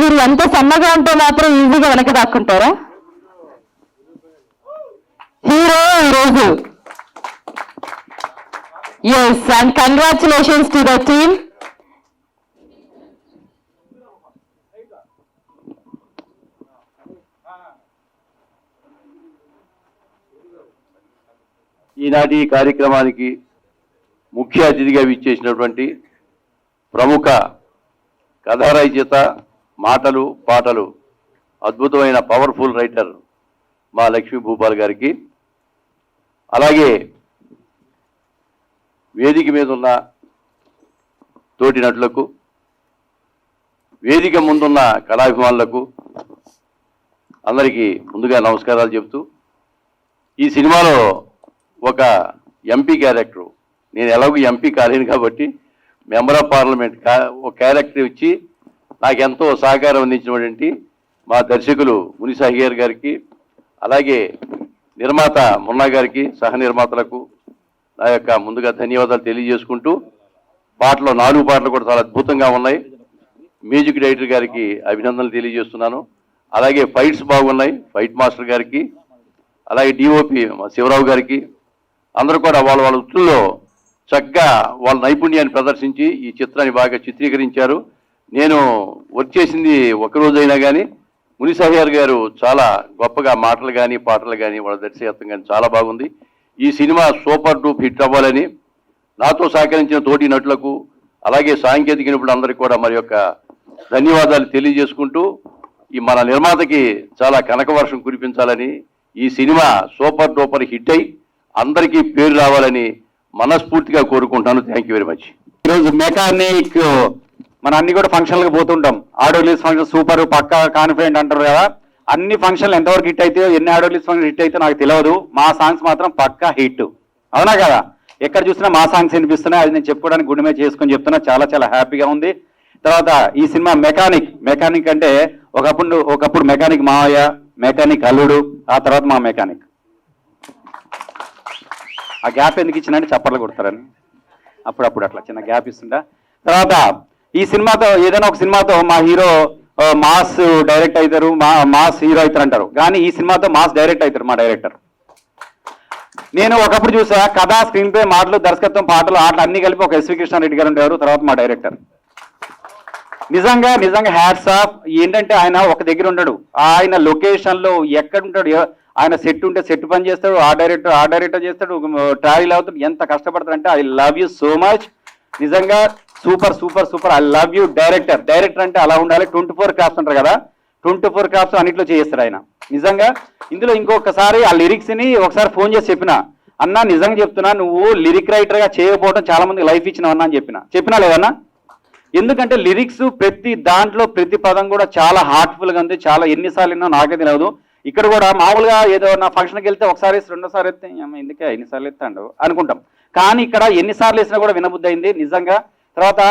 మీరు ఎంత సన్నగా ఉంటే మాత్రం ఈజీగా వెనక దాక్కుంటారా? హీరో ఈరోజు. Yes, and congratulations to the team. ఈనాటి కార్యక్రమానికి ముఖ్య అతిథిగా విచ్చేసినటువంటి ప్రముఖ కథా రచయిత, మాటలు పాటలు అద్భుతమైన పవర్ఫుల్ రైటర్ మా లక్ష్మీ భూపాల్ గారికి, అలాగే వేదిక మీద ఉన్న తోటి నటులకు, వేదిక ముందున్న కళాభిమానులకు అందరికీ ముందుగా నమస్కారాలు చెప్తూ, ఈ సినిమాలో ఒక ఎంపీ క్యారెక్టరు, నేను ఎలాగో ఎంపీ కాలేను కాబట్టి మెంబర్ ఆఫ్ పార్లమెంట్ ఒక క్యారెక్టర్ ఇచ్చి నాకెంతో సహకారం అందించినటువంటి మా దర్శకులు మునిసాహిర్ గారికి, అలాగే నిర్మాత మున్నా గారికి, సహ నిర్మాతలకు నా యొక్క ముందుగా ధన్యవాదాలు తెలియజేసుకుంటూ, పాటలు 4 పాటలు కూడా చాలా అద్భుతంగా ఉన్నాయి. మ్యూజిక్ డైరెక్టర్ గారికి అభినందనలు తెలియజేస్తున్నాను. అలాగే ఫైట్స్ బాగున్నాయి, ఫైట్ మాస్టర్ గారికి, అలాగే డిఓపి శివరావు గారికి, అందరూ కూడా వాళ్ళ వృత్తుల్లో చక్కగా వాళ్ళ నైపుణ్యాన్ని ప్రదర్శించి ఈ చిత్రాన్ని బాగా చిత్రీకరించారు. నేను వర్క్ చేసింది ఒకరోజైనా కానీ మునిసాహిర్ గారు చాలా గొప్పగా మాటలు కానీ పాటలు కానీ వాళ్ళ దర్శకత్వం కానీ చాలా బాగుంది. ఈ సినిమా సూపర్ డూప్ హిట్ అవ్వాలని నాతో సహకరించిన తోటి నటులకు, అలాగే సాంకేతిక నిపుణులందరికీ కూడా మరి యొక్క ధన్యవాదాలు తెలియజేసుకుంటూ, ఈ మన నిర్మాతకి చాలా కనక వర్షం కురిపించాలని, ఈ సినిమా సూపర్ డూపర్ హిట్ అయి అందరికీ పేరు రావాలని మనస్ఫూర్తిగా కోరుకుంటాను. Thank you very much. ఈరోజు మెకానిక్ మన అన్ని కూడా ఫంక్షన్లకు పోతుంటాం. ఆడియో రిలీజ్ ఫంక్షన్ సూపర్ పక్కా కాన్ఫిడెంట్ అంటారు కదా, అన్ని ఫంక్షన్లు ఎంతవరకు హిట్ అయితే, ఎన్ని ఆడియో రిలీజ్ ఫంక్షన్ హిట్ అయితే నాకు తెలియదు. మా సాంగ్స్ మాత్రం పక్కా హిట్, అవునా కదా? ఎక్కడ చూసినా మా సాంగ్స్ వినిపిస్తున్నాయి. అది నేను చెప్పుకోవడానికి గుండె మీద చేసుకొని చెప్తున్నా. చాలా చాలా హ్యాపీగా ఉంది. తర్వాత ఈ సినిమా మెకానిక్ అంటే ఒకప్పుడు మెకానిక్ మావయ్య, మెకానిక్ అల్లుడు, ఆ తర్వాత మా మెకానిక్. ఆ గ్యాప్ ఎందుకు ఇచ్చినంటే చప్పట్లు కొడతారని అప్పుడప్పుడు అట్లా చిన్న గ్యాప్ ఇస్తుంటా. తర్వాత ఈ సినిమాతో ఏదైనా ఒక సినిమాతో మా హీరో మాస్ డైరెక్ట్ అవుతారు, మాస్ హీరో అవుతారు అంటారు, కానీ ఈ సినిమాతో మాస్ డైరెక్ట్ అవుతారు మా డైరెక్టర్. నేను ఒకప్పుడు చూసా కథ, స్క్రీన్ ప్లే, మాటలు, దర్శకత్వం, పాటలు, ఆటలు అన్ని కలిపి ఒక ఎస్వి కృష్ణారెడ్డి గారు ఉండేవారు. తర్వాత మా డైరెక్టర్ నిజంగా హ్యాట్స్ ఆఫ్. ఏంటంటే ఆయన ఒక దగ్గర ఉండడు, ఆయన లొకేషన్లో ఎక్కడ ఉంటాడు, ఆయన సెట్ ఉంటే సెట్ పని చేస్తాడు, ఆ డైరెక్టర్ చేస్తాడు, ట్రావెల్ అవుతాడు, ఎంత కష్టపడతాడు అంటే I love you so much. నిజంగా super I love you director అంటే అలా ఉండాలి. 24 క్రాఫ్ట్స్ అంటారు కదా, 24 క్రాఫ్ట్స్ అన్నిట్లో చేస్తాడు ఆయన. నిజంగా ఇందులో ఇంకొకసారి ఆ లిరిక్స్ ని ఒకసారి ఫోన్ చేసి చెప్పిన, అన్నా నిజంగా చెప్తున్నా, నువ్వు లిరిక్ రైటర్ గా చేయకపోవడం చాలా మందికి లైఫ్ ఇచ్చినావు అన్నా అని చెప్పినా లేదన్నా. ఎందుకంటే లిరిక్స్ ప్రతి దాంట్లో ప్రతి పదం కూడా చాలా హార్ట్ఫుల్ గా ఉంది. చాలా ఎన్నిసార్లు విన్నా నాకే తెలియదు. ఇక్కడ కూడా మామూలుగా ఏదో నా ఫంక్షన్కి వెళ్తే ఒకసారి 2 సార్లు ఎత్తే ఎందుకే ఎన్నిసార్లు ఎత్తాడు అనుకుంటాం, కానీ ఇక్కడ ఎన్నిసార్లు వేసినా కూడా వినబుద్ధి అయింది నిజంగా. తర్వాత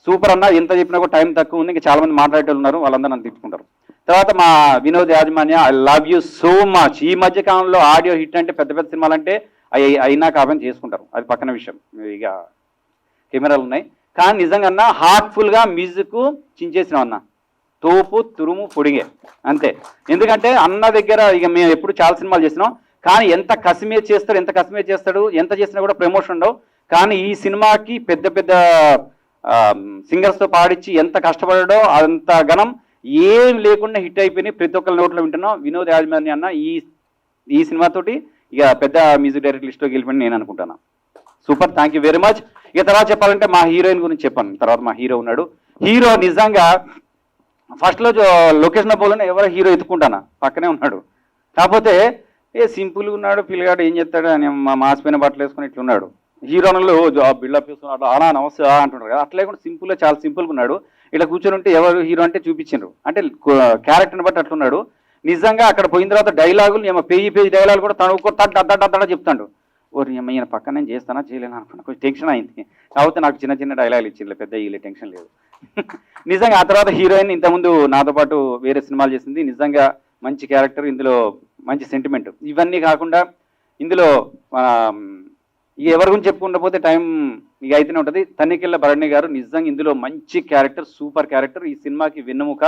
సూపర్ అన్న, ఎంత చెప్పినా కూడా టైం తక్కువ ఉంది, ఇంకా చాలా మంది మాట్లాడేటోళ్ళు ఉన్నారు, వాళ్ళందరూ నన్ను తిట్టుకుంటారు. తర్వాత మా వినోద్ యాజమాన్య, I love you so much. ఈ మధ్య కాలంలో ఆడియో హిట్ అంటే పెద్ద సినిమాలు అంటే అయినా కాదని చేసుకుంటారు, అది పక్కన విషయం. ఇక కెమెరాలు ఉన్నాయి, కానీ నిజంగా హార్ట్ఫుల్గా మ్యూజిక్ చించేసినాం అన్న, తోపు తురుము పొడిగే అంతే. ఎందుకంటే అన్న దగ్గర ఇక మేము ఎప్పుడు చాలా సినిమాలు చేసినాం, కానీ ఎంత కసిమే చేస్తాడు, ఎంత చేసినా కూడా ప్రమోషన్ ఉండవు. కానీ ఈ సినిమాకి పెద్ద సింగర్స్తో పాడించి ఎంత కష్టపడాడో అంత ఘనం ఏం లేకుండా హిట్ అయిపోయినాయి. ప్రతి ఒక్కరి నోట్లో వింటున్నాం. వినోద్ యాజమాన్య అన్న ఈ సినిమాతోటి ఇక పెద్ద మ్యూజిక్ డైరెక్టర్ లిస్ట్లోకి వెళ్ళిపోయి నేను అనుకుంటున్నా. Super, thank you very much. ఇక తర్వాత చెప్పాలంటే మా హీరోయిన్ గురించి చెప్పాను. తర్వాత మా హీరో ఉన్నాడు. హీరో నిజంగా ఫస్ట్లో లొకేషన్లో పోలేని ఎవరో హీరో ఎత్తుకుంటానా, పక్కనే ఉన్నాడు. కాకపోతే సింపుల్గా ఉన్నాడు పిల్లగాడు, ఏం చెప్తాడు అని మాసిపోయిన బట్టలు వేసుకుని ఇట్లున్నాడు. హీరోనలు బిల్డప్ చేస్తున్నాడు, అలా నమస్తే అంటున్నారు కదా, అట్లే కూడా సింపుల్గా చాలా సింపుల్గా ఉన్నాడు. ఇలా కూర్చొని ఉంటే ఎవరు హీరో అంటే చూపించారు, అంటే క్యారెక్టర్ని బట్టి అట్లున్నాడు. నిజంగా అక్కడ పోయిన తర్వాత డైలాగులు ఏమో పేజీ డైలాగులు కూడా తను తడ్డ చెప్తాడు. ఓరి ఈయన పక్కన నేను చేస్తానా చేయలేను అనుకున్నా, కొంచెం టెన్షన్ అయింది. కాకపోతే నాకు చిన్న డైలాగులు ఇచ్చింది, పెద్ద ఈ టెన్షన్ లేదు. నిజంగా ఆ తర్వాత హీరోయిన్ ఇంతకుముందు నాతో పాటు వేరే సినిమాలు చేసింది. నిజంగా మంచి క్యారెక్టర్, ఇందులో మంచి సెంటిమెంట్. ఇవన్నీ కాకుండా ఇందులో ఇక ఎవరి గురించి చెప్పుకుంటూ పోతే టైం ఇక అయితేనే ఉంటుంది. తనికెళ్ళ భరణి గారు నిజంగా ఇందులో మంచి క్యారెక్టర్, సూపర్ క్యారెక్టర్. ఈ సినిమాకి వెన్నెముక.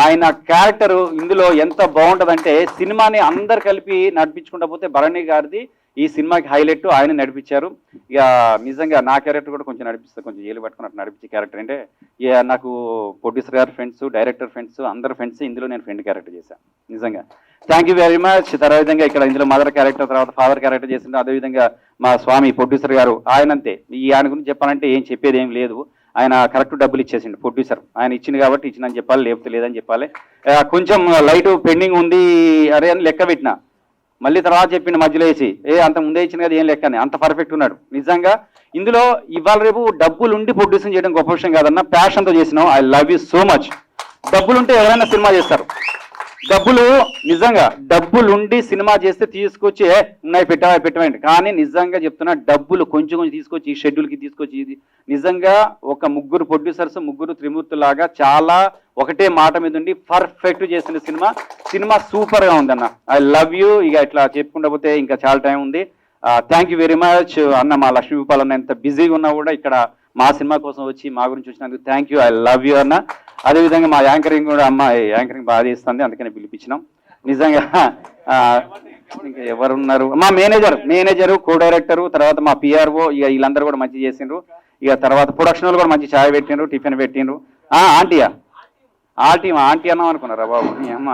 ఆయన క్యారెక్టర్ ఇందులో ఎంత బాగుంటుందంటే సినిమాని అందరు కలిపి నడిపించుకుంటా పోతే భరణి గారిది ఈ సినిమాకి హైలైట్ ఆయన నడిపించారు. ఇక నిజంగా నా క్యారెక్టర్ కూడా కొంచెం నడిపిస్తుంది, కొంచెం ఏలు పట్టుకున్నట్టు నడిపించే క్యారెక్టర్. అంటే ఇక నాకు ప్రొడ్యూసర్ గారు ఫ్రెండ్స్, డైరెక్టర్ ఫ్రెండ్స్, అందరు ఫ్రెండ్స్, ఇందులో నేను ఫ్రెండ్ క్యారెక్టర్ చేశాను. నిజంగా థ్యాంక్ యూ వెరీ మచ్. తర్వాత విధంగా ఇక్కడ ఇందులో మదర్ క్యారెక్టర్, తర్వాత ఫాదర్ క్యారెక్టర్ చేసిండు. అదేవిధంగా మా స్వామి ప్రొడ్యూసర్ గారు ఆయనంతే. ఆయన గురించి చెప్పాలంటే ఏం చెప్పేది ఏం లేదు. ఆయన కరెక్ట్ డబ్బులు ఇచ్చేసిండు ప్రొడ్యూసర్. ఆయన ఇచ్చింది కాబట్టి ఇచ్చిందని చెప్పాలి, లేకపోతే లేదని చెప్పాలి. కొంచెం లైట్ పెండింగ్ ఉంది అరే అని లెక్క పెట్టిన, మళ్ళీ తర్వాత చెప్పిండు మధ్యలో వేసి అంత ముందే ఇచ్చింది కదా ఏం లెక్క అని. అంత పర్ఫెక్ట్ ఉన్నాడు నిజంగా. ఇందులో ఇవాళ రేపు డబ్బులు ఉండి ప్రొడ్యూసింగ్ చేయడం గొప్ప విషయం కాదన్న, ప్యాషన్తో చేసినాం. I love you so much. డబ్బులుంటే ఎవరైనా సినిమా చేస్తారు. డబ్బులుండి సినిమా చేస్తే తీసుకొచ్చి ఉన్నాయి పెట్టవండి. కానీ నిజంగా చెప్తున్నా, డబ్బులు కొంచెం కొంచెం తీసుకొచ్చి ఈ షెడ్యూల్కి తీసుకొచ్చి ఇది నిజంగా ఒక ముగ్గురు ప్రొడ్యూసర్స్, ముగ్గురు త్రిమూర్తులాగా చాలా ఒకటే మాట మీద ఉండి పర్ఫెక్ట్ చేసిన సినిమా సూపర్గా ఉందన్న. I love you. ఇక ఇట్లా చెప్పుకుంటూ పోతే ఇంకా చాలా టైం ఉంది. థ్యాంక్ యూ వెరీ మచ్ అన్న. మా లక్ష్మీపాల్ అన్న ఎంత బిజీగా ఉన్నా కూడా ఇక్కడ మా సినిమా కోసం వచ్చి మా గురించి వచ్చినందుకు thank you. I love you అన్న. అదేవిధంగా మా యాంకరింగ్ కూడా యాంకరింగ్ బాగా చేస్తుంది, అందుకని పిలిపించినాం. నిజంగా ఇంకా ఎవరున్నారు, మా మేనేజరు, కో డైరెక్టరు, తర్వాత మా పిఆర్ఓ, ఇక వీళ్ళందరూ కూడా మంచి చేసిండ్రు. ఇక తర్వాత ప్రొడక్షన్ వాళ్ళు కూడా మంచి ఛాయ్ పెట్టిండ్రు, టిఫిన్ పెట్టిండ్రు. ఆంటీ అన్నాం అనుకున్నారా బాబు? అమ్మ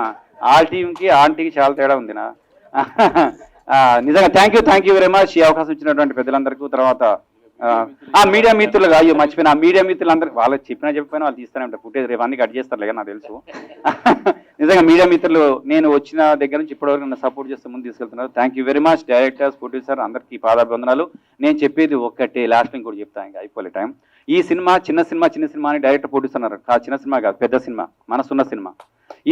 ఆంటీకి చాలా తేడా ఉంది నా. నిజంగా థ్యాంక్ యూ వెరీ మచ్ ఈ అవకాశం ఇచ్చినటువంటి పెద్దలందరికీ. తర్వాత మీడియా మిత్రులుగా అయ్యో మర్చిపోయినా, మీడియా మిత్రులందరూ వాళ్ళకి చెప్పిపోయినా వాళ్ళు తీస్తూనే ఉంటారు ఫుటేజ్, రేపు అన్ని కట్ చేస్తారు లేక నాకు తెలుసు. నిజంగా మీడియా మిత్రులు నేను వచ్చిన దగ్గర నుంచి ఇప్పటివరకు నన్ను సపోర్ట్ చేస్తూ ముందు తీసుకెళ్తున్నారు. Thank you very much. Directors, producer అందరికీ పాదాభివందనాలు. నేను చెప్పేది ఒక్కటే, లాస్ట్ ఇంకోటి చెప్తాను, ఇంకా అయిపోలే టైం. ఈ సినిమా చిన్న సినిమా అని డైరెక్టర్ ప్రొడ్యూసర్ అన్నారు. చిన్న సినిమా కాదు, పెద్ద సినిమా, మనసున్న సినిమా.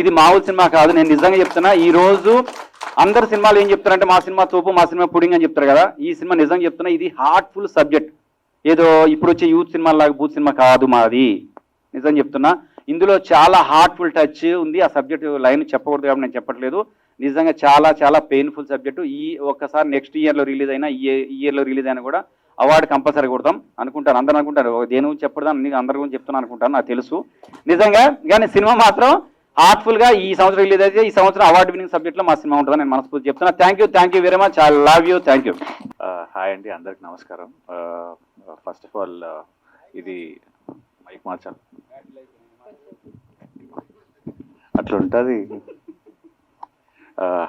ఇది మామూలు సినిమా కాదు. నేను నిజంగా చెప్తున్నా, ఈ రోజు అందరు సినిమాలు ఏం చెప్తారంటే మా సినిమా తోపు, మా సినిమా పుడింగ్ అని చెప్తారు కదా. ఈ సినిమా నిజంగా చెప్తున్నా, ఇది హార్ట్ఫుల్ సబ్జెక్ట్. ఏదో ఇప్పుడు వచ్చే యూత్ సినిమా లాగా బూత్ సినిమా కాదు మాది. నిజం చెప్తున్నా, ఇందులో చాలా హార్ట్ఫుల్ టచ్ ఉంది. ఆ సబ్జెక్ట్ లైన్ చెప్పకూడదు కాబట్టి నేను చెప్పట్లేదు. నిజంగా చాలా చాలా పెయిన్ఫుల్ సబ్జెక్టు. ఈ ఒక్కసారి నెక్స్ట్ ఇయర్లో రిలీజ్ అయినా, ఈ ఇయర్లో రిలీజ్ అయినా కూడా అవార్డు కంపల్సరీ కొడతాం అనుకుంటారు. అందరూ అనుకుంటారు దేని గురించి చెప్పడం, నేను అందరి గురించి చెప్తున్నాను అనుకుంటాను, నాకు తెలుసు నిజంగా. కానీ సినిమా మాత్రం హార్ట్ఫుల్గా ఈ సంవత్సరం రిలీజ్ అయితే ఈ సంవత్సరం అవార్డు వినింగ్ సబ్జెక్ట్లో మా సినిమా ఉంటుందని నేను మనస్ఫూర్తి చెప్తున్నా. Thank you very much. I love you. Thank you. Hi అండి, అందరికి నమస్కారం. ఫస్ట్ ఆఫ్ ఆల్ ఇది మైక్ మార్చాలి, అట్లా ఉంటుంది.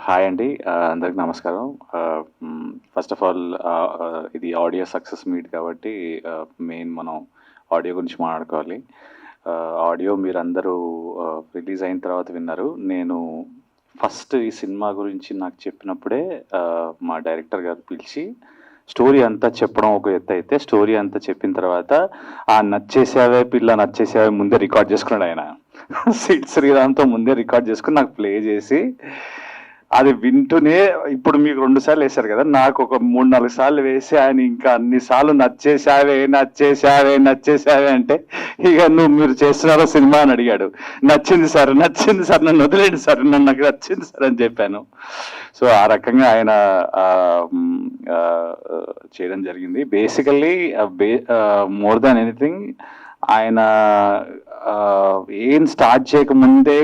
హాయ్ అండి, అందరికి నమస్కారం. ఫస్ట్ ఆఫ్ ఆల్ ఇది ఆడియో సక్సెస్ మీట్ కాబట్టి మెయిన్ మనం ఆడియో గురించి మాట్లాడుకోవాలి. ఆడియో మీరందరూ రిలీజ్ అయిన తర్వాత విన్నారు. నేను ఫస్ట్ ఈ సినిమా గురించి నాకు చెప్పినప్పుడే మా డైరెక్టర్ గారు పిలిచి స్టోరీ అంతా చెప్పడం ఒక ఎత్తు అయితే, స్టోరీ అంతా చెప్పిన తర్వాత నచ్చేసావే పిల్ల నచ్చేసావే ముందే రికార్డ్ చేసుకున్నాడు ఆయన. శ్రీరామ్తో ముందే రికార్డ్ చేసుకుని నాకు ప్లే చేసి అది వింటూనే, ఇప్పుడు మీకు 2 సార్లు వేశారు కదా, నాకు ఒక 3-4 సార్లు వేసి ఆయన ఇంకా అన్నిసార్లు నచ్చేసావే అంటే, ఇక మీరు చేస్తున్నారో సినిమా అని అడిగాడు. నచ్చింది సార్ నన్ను వదిలేండి సార్, నాకు నచ్చింది సార్ అని చెప్పాను. సో ఆ రకంగా ఆయన చేయడం జరిగింది. బేసికల్లీ మోర్ దాన్ ఎనీథింగ్ ఆయన ఏం స్టార్ట్ చేయకముందే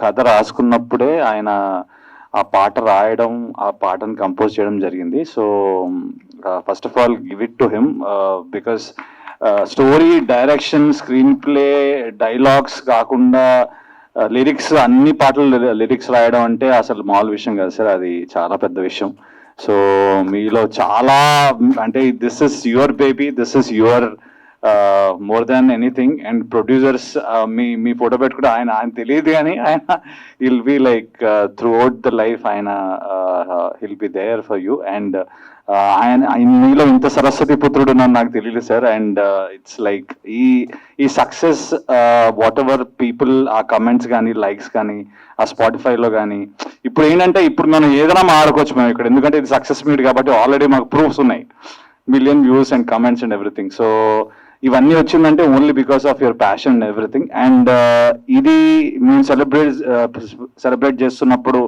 కథ రాసుకున్నప్పుడే ఆయన ఆ పాట రాయడం, ఆ పాటను కంపోజ్ చేయడం జరిగింది. So first of all give it to him, because story, direction, screen play, dialogues కాకుండా లిరిక్స్, అన్ని పాటలు లిరిక్స్ రాయడం అంటే అసలు మామూలు విషయం కాదు సార్, అది చాలా పెద్ద విషయం. సో మీలో చాలా అంటే this is your baby, this is your more than anything. And producers మీ ఫోటో పెట్టుకుంటే ఆయన తెలియదు కానీ ఆయన will be like throughout the life ఆయన will be there for you. And ఆయన మీలో ఇంత సరస్వతి పుత్రుడు నన్ను నాకు తెలియదు సార్. అండ్ ఇట్స్ లైక్ ఈ సక్సెస్ వాట్ ఎవర్ పీపుల్ ఆ కమెంట్స్ కానీ, లైక్స్ కానీ, ఆ స్పాటిఫైలో కానీ, ఇప్పుడు ఏంటంటే ఇప్పుడు మనం ఏదైనా మాట్లాడుకోవచ్చు మేము ఇక్కడ, ఎందుకంటే ఇది సక్సెస్ మీట్ కాబట్టి ఆల్రెడీ మాకు ప్రూఫ్స్ ఉన్నాయి, 1 million views and comments and everything. So ఇవన్నీ వచ్చిందంటే only because of your passion and everything. And ఇది మేము సెలబ్రేట్ చేస్తున్నప్పుడు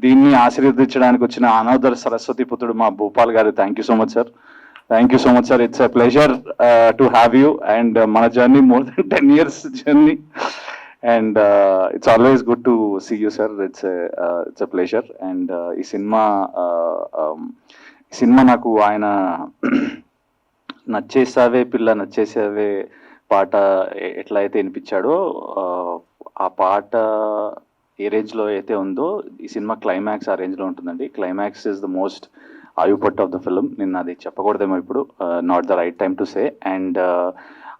దీన్ని ఆశీర్వదించడానికి వచ్చిన అనదర్ సరస్వతి పుత్రుడు మా Bhupal garu. Thank you so much sir. It's a pleasure to have you. And మన journey more than 10 years journey. And it's always good to see you sir. It's a pleasure. And ఈ cinema నాకు ఆయన నచ్చేసావే పిల్ల నచ్చేసావే పాట ఎట్లా అయితే వినిపించాడో, ఆ పాట ఏ రేంజ్లో అయితే ఉందో ఈ సినిమా క్లైమాక్స్ ఆ రేంజ్లో ఉంటుందండి. క్లైమాక్స్ ఇస్ ద మోస్ట్ ఆయుపట్ ఆఫ్ ద ఫిల్మ్. నిన్న అది చెప్పకూడదేమో ఇప్పుడు, not the right time to say. And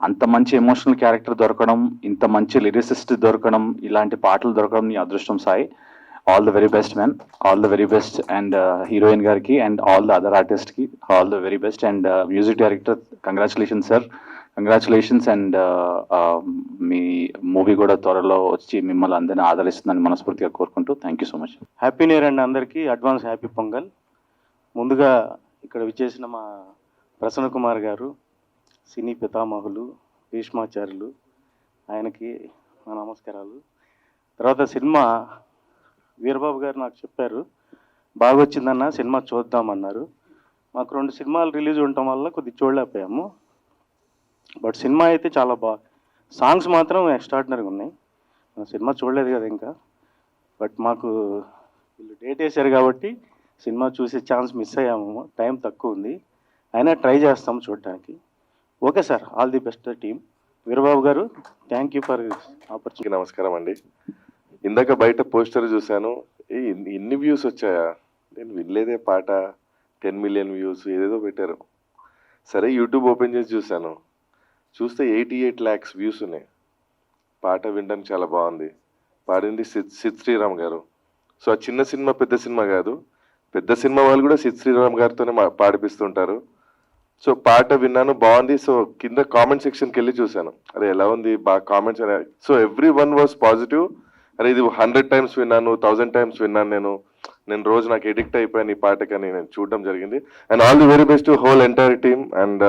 అంత మంచి ఎమోషనల్ క్యారెక్టర్ దొరకడం, ఇంత మంచి లిరిసిస్ట్ దొరకడం, ఇలాంటి పాటలు దొరకడం నీ అదృష్టం Sai. All the very best man, all the very best. And heroine గారికి అండ్ ఆల్ ద అదర్ ఆర్టిస్ట్కి all the very best. And music director congratulations sir, congratulations. And మీ మూవీ కూడా త్వరలో వచ్చి మిమ్మల్ని అందరినీ ఆదరిస్తుందని మనస్ఫూర్తిగా కోరుకుంటూ thank you so much. Happy new year అండి అందరికీ. Advance happy Pongal. ముందుగా ఇక్కడ విచ్చేసిన మా ప్రసన్న కుమార్ గారు, సినీ పితామహులు, భీష్మాచార్యులు, ఆయనకి మా నమస్కారాలు. తర్వాత సినిమా వీరబాబు గారు నాకు చెప్పారు, బాగా వచ్చిందన్న సినిమా చూద్దామన్నారు. మాకు 2 సినిమాలు రిలీజ్ ఉండటం వల్ల కొద్దిగా చూడలేకపోయాము. బట్ సినిమా అయితే చాలా సాంగ్స్ మాత్రం ఎక్స్ట్రాడినరీగా ఉన్నాయి. సినిమా చూడలేదు కదా ఇంకా, బట్ మాకు వీళ్ళు డేట్ వేశారు కాబట్టి సినిమా చూసే ఛాన్స్ మిస్ అయ్యాము. టైం తక్కువ ఉంది, అయినా ట్రై చేస్తాము చూడటానికి. Okay sir, all the best team. Veerababu గారు, థ్యాంక్ యూ ఫర్ ఆపర్చునిటీ. నమస్కారం అండి. ఇందాక బయట పోస్టర్ చూశాను, ఇన్ని వ్యూస్ వచ్చాయా, నేను వినలేదే పాట. 10 మిలియన్ వ్యూస్ ఏదేదో పెట్టారు. సరే యూట్యూబ్ ఓపెన్ చేసి చూశాను, చూస్తే 88 lakhs వ్యూస్ ఉన్నాయి. పాట వినడానికి చాలా బాగుంది. పాడింది సిద్ శ్రీరామ్ గారు. సో ఆ చిన్న సినిమా పెద్ద సినిమా కాదు, పెద్ద సినిమా వాళ్ళు కూడా సిద్ శ్రీరామ్ గారితోనే పాడిపిస్తుంటారు. సో పాట విన్నాను, బాగుంది. సో కింద కామెంట్ సెక్షన్కి వెళ్ళి చూశాను, అరే ఎలా ఉంది, బాగా comments. So every one was positive. అరే ఇది 100 times విన్నాను, 1000 times విన్నాను నేను రోజు నాకు ఎడిక్ట్ అయిపోయాను ఈ పాటకని నేను చూడడం జరిగింది. And all the very best to whole entire team and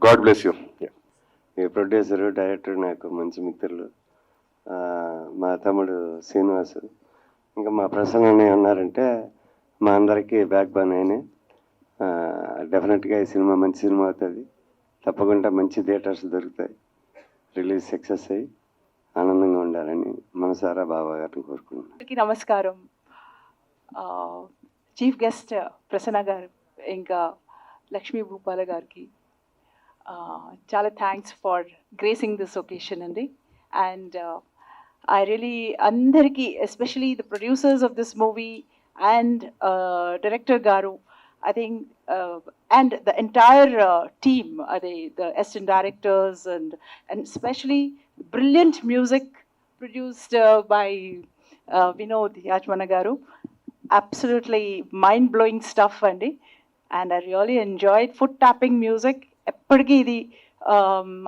God bless you. ఈ ప్రొడ్యూసరు, డైరెక్టర్ నాకు మంచి మిత్రులు. మా తమ్ముడు శ్రీనివాసు, ఇంకా మా ప్రసన్న ఉన్నారంటే మా అందరికీ బ్యాక్ బోన్ అయినా. డెఫినెట్గా ఈ సినిమా మంచి సినిమా అవుతుంది. తప్పకుండా మంచి థియేటర్స్ దొరుకుతాయి, రిలీజ్ సక్సెస్ అయ్యి ఆనందంగా ఉండాలని మనసారా బాబా గారిని కోరుకుంటున్నాను. అందరికీ నమస్కారం. చీఫ్ గెస్ట్ ప్రసన్న గారు, ఇంకా లక్ష్మీ భూపాల గారికి చాలా thanks for gracing this occasion అండి. అండ్ ఐ రియలీ అందరికీ, especially the producers of this movie and director గారు, I think, and the entire team, the assistant directors, and especially brilliant music produced by Vinod Yajmana garu. Absolutely mind-blowing stuff, and I really enjoyed foot tapping music. ఎప్పటికీ ఇది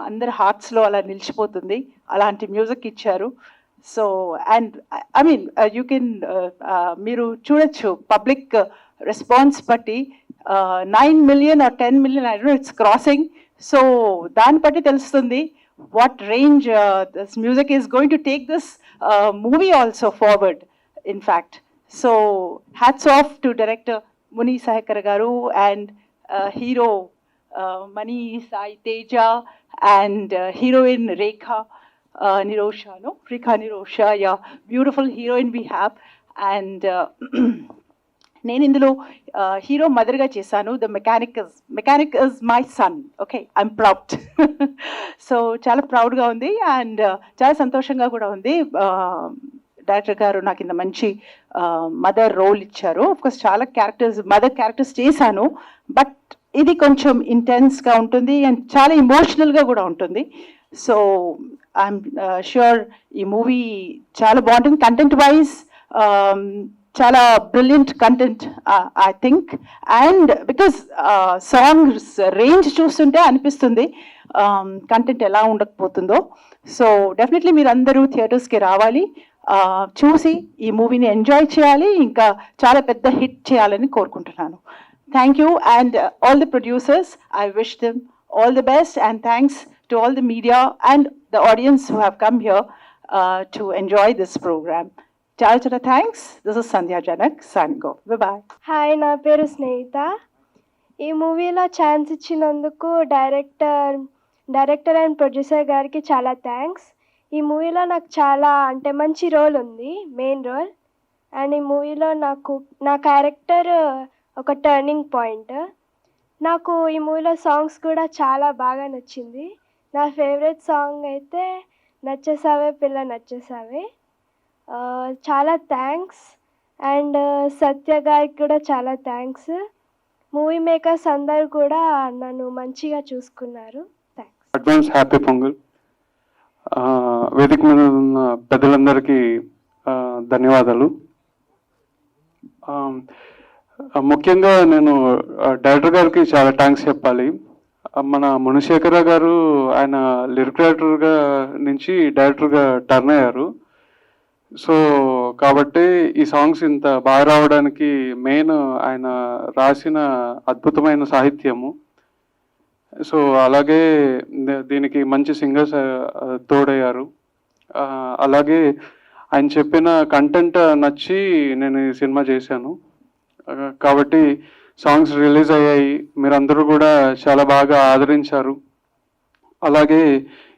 అందరి హార్ట్స్లో అలా నిలిచిపోతుంది, అలాంటి music ఇచ్చారు. So and I mean you can మీరు చూడొచ్చు public response బట్టి 9 million or 10 million, I don't know, it's crossing. So దాన్ని బట్టి తెలుస్తుంది what range this music is going to take this movie also forward, in fact. So hats off to director Muni Sahakar garu and hero Mani Sai Teja and heroine Rekha Nirosha, no? Rekha Nirosha, yeah, beautiful heroine we have. And నేను ఇందులో hero మదర్గా చేశాను. The mechanic is my son. Okay, I'm proud. So చాలా ప్రౌడ్గా ఉంది and చాలా సంతోషంగా కూడా ఉంది. డైరెక్టర్ గారు నాకు ఇంత మంచి మదర్ రోల్ ఇచ్చారు. ఆఫ్కోర్స్ చాలా మదర్ క్యారెక్టర్స్ చేశాను, బట్ ఇది కొంచెం ఇంటెన్స్గా ఉంటుంది అండ్ చాలా ఇమోషనల్గా కూడా ఉంటుంది. సో ఐఎమ్ ష్యూర్ ఈ మూవీ చాలా బాగుంటుంది. కంటెంట్ వైజ్ చాలా brilliant content I think. And because songs range చూస్తుంటే అనిపిస్తుంది కంటెంట్ ఎలా ఉండకపోతుందో. సో డెఫినెట్లీ మీరు అందరూ థియేటర్స్కి రావాలి, చూసి ఈ మూవీని ఎంజాయ్ చేయాలి, ఇంకా చాలా పెద్ద హిట్ చేయాలని కోరుకుంటున్నాను. Thank you. And all the producers, I wish them all the best. And thanks to all the media and the audience who have come here to enjoy this program. చాలా చాలా థ్యాంక్స్. This is Sandhya Janak signing off. Bye. Hi, నా పేరు స్నేహిత. ఈ మూవీలో chance ఇచ్చినందుకు director and producer గారికి చాలా థ్యాంక్స్. ఈ మూవీలో నాకు చాలా అంటే మంచి రోల్ ఉంది, మెయిన్ రోల్. అండ్ ఈ మూవీలో నా క్యారెక్టర్ ఒక టర్నింగ్ పాయింట్. నాకు ఈ మూవీలో సాంగ్స్ కూడా చాలా బాగా నచ్చింది. నా ఫేవరెట్ సాంగ్ అయితే నచ్చేసావే పిల్ల నచ్చేసావే. చాలా థ్యాంక్స్. అండ్ సత్య గారికి కూడా చాలా థ్యాంక్స్. మూవీ మేకర్స్ అందరు కూడా నన్ను మంచిగా చూసుకున్నారు. థ్యాంక్స్. Advance happy pongal. వేదిక మీద ఉన్న పెద్దలందరికీ ధన్యవాదాలు. ముఖ్యంగా నేను డైరెక్టర్ గారికి చాలా థ్యాంక్స్ చెప్పాలి. మన మునిశేఖర గారు ఆయన లిరిక్ రైటర్గా నుంచి డైరెక్టర్గా టర్న్ అయ్యారు. సో కాబట్టి ఈ సాంగ్స్ ఇంత బాగా రావడానికి మెయిన్ ఆయన రాసిన అద్భుతమైన సాహిత్యము. సో అలాగే దీనికి మంచి సింగర్స్ తోడయ్యారు. అలాగే ఆయన చెప్పిన కంటెంట్ నచ్చి నేను ఈ సినిమా చేశాను. కాబట్టి సాంగ్స్ రిలీజ్ అయ్యాయి, మీరందరూ కూడా చాలా బాగా ఆదరించారు. అలాగే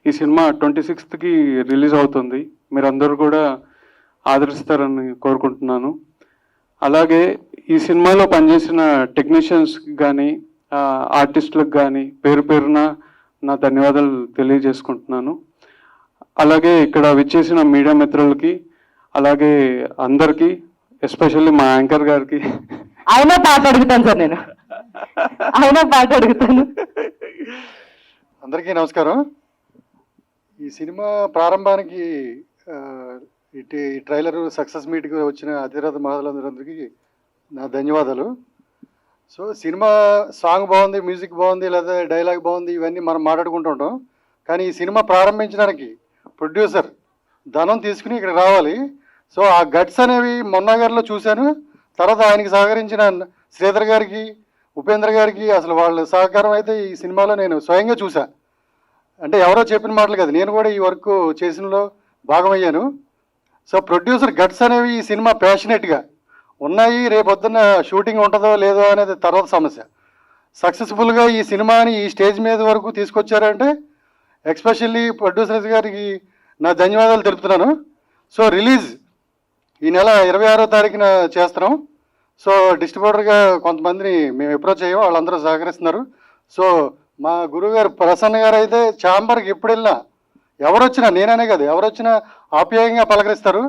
ఈ సినిమా 26కి రిలీజ్ అవుతుంది, మీరందరూ కూడా ఆదరిస్తారని కోరుకుంటున్నాను. అలాగే ఈ సినిమాలో పనిచేసిన టెక్నీషియన్స్కి కానీ ఆర్టిస్టులకు కానీ పేరు పేరున నా ధన్యవాదాలు తెలియజేసుకుంటున్నాను. అలాగే ఇక్కడ విచ్చేసిన మీడియా మిత్రులకి, అలాగే అందరికీ, ఎస్పెషల్లీ మా యాంకర్ గారికి. అయినా పాట అడుగుతాను సార్, నేను అయినా పాట అడుగుతాను. అందరికీ నమస్కారం. ఈ సినిమా ప్రారంభానికి ఈ ట్రైలర్ సక్సెస్ మీట్కి వచ్చిన అతిరథ మహాలందరికీ నా ధన్యవాదాలు. సో సినిమా సాంగ్ బాగుంది, మ్యూజిక్ బాగుంది, లేదా డైలాగ్ బాగుంది, ఇవన్నీ మనం మాట్లాడుకుంటూ ఉంటాం. కానీ ఈ సినిమా ప్రారంభించడానికి ప్రొడ్యూసర్ ధనం తీసుకుని ఇక్కడ రావాలి. సో ఆ గట్స్ అనేవి మొన్న గారిలో చూశాను. తర్వాత ఆయనకి సహకరించిన శ్రీధర్ గారికి, ఉపేంద్ర గారికి అసలు వాళ్ళ సహకారం అయితే ఈ సినిమాలో నేను స్వయంగా చూసా. అంటే ఎవరో చెప్పిన మాటలు కదా, నేను కూడా ఈ వర్క్ చేసినలో భాగమయ్యాను. సో ప్రొడ్యూసర్ గట్స్ అనేవి ఈ సినిమా ప్యాషనెట్గా ఉన్నాయి. రేపొద్దున్న షూటింగ్ ఉంటుందో లేదో అనేది తర్వాత సమస్య. సక్సెస్ఫుల్గా ఈ సినిమాని ఈ స్టేజ్ మీద వరకు తీసుకొచ్చారంటే ఎక్స్పెషల్లీ ప్రొడ్యూసర్స్ గారికి నా ధన్యవాదాలు తెలుపుతున్నాను. సో రిలీజ్ ఈ నెల 26వ తారీఖున చేస్తున్నాం. సో డిస్ట్రిబ్యూటర్గా కొంతమందిని మేము అప్రోచ్ అయ్యాం, వాళ్ళందరూ సహకరిస్తున్నారు. సో మా గురువుగారు ప్రసన్న గారు అయితే ఛాంబర్కి ఎప్పుడు వెళ్ళినా ఎవరొచ్చినా, నేననే కాదు ఎవరొచ్చినా ఆప్యాయంగా పలకరిస్తారు.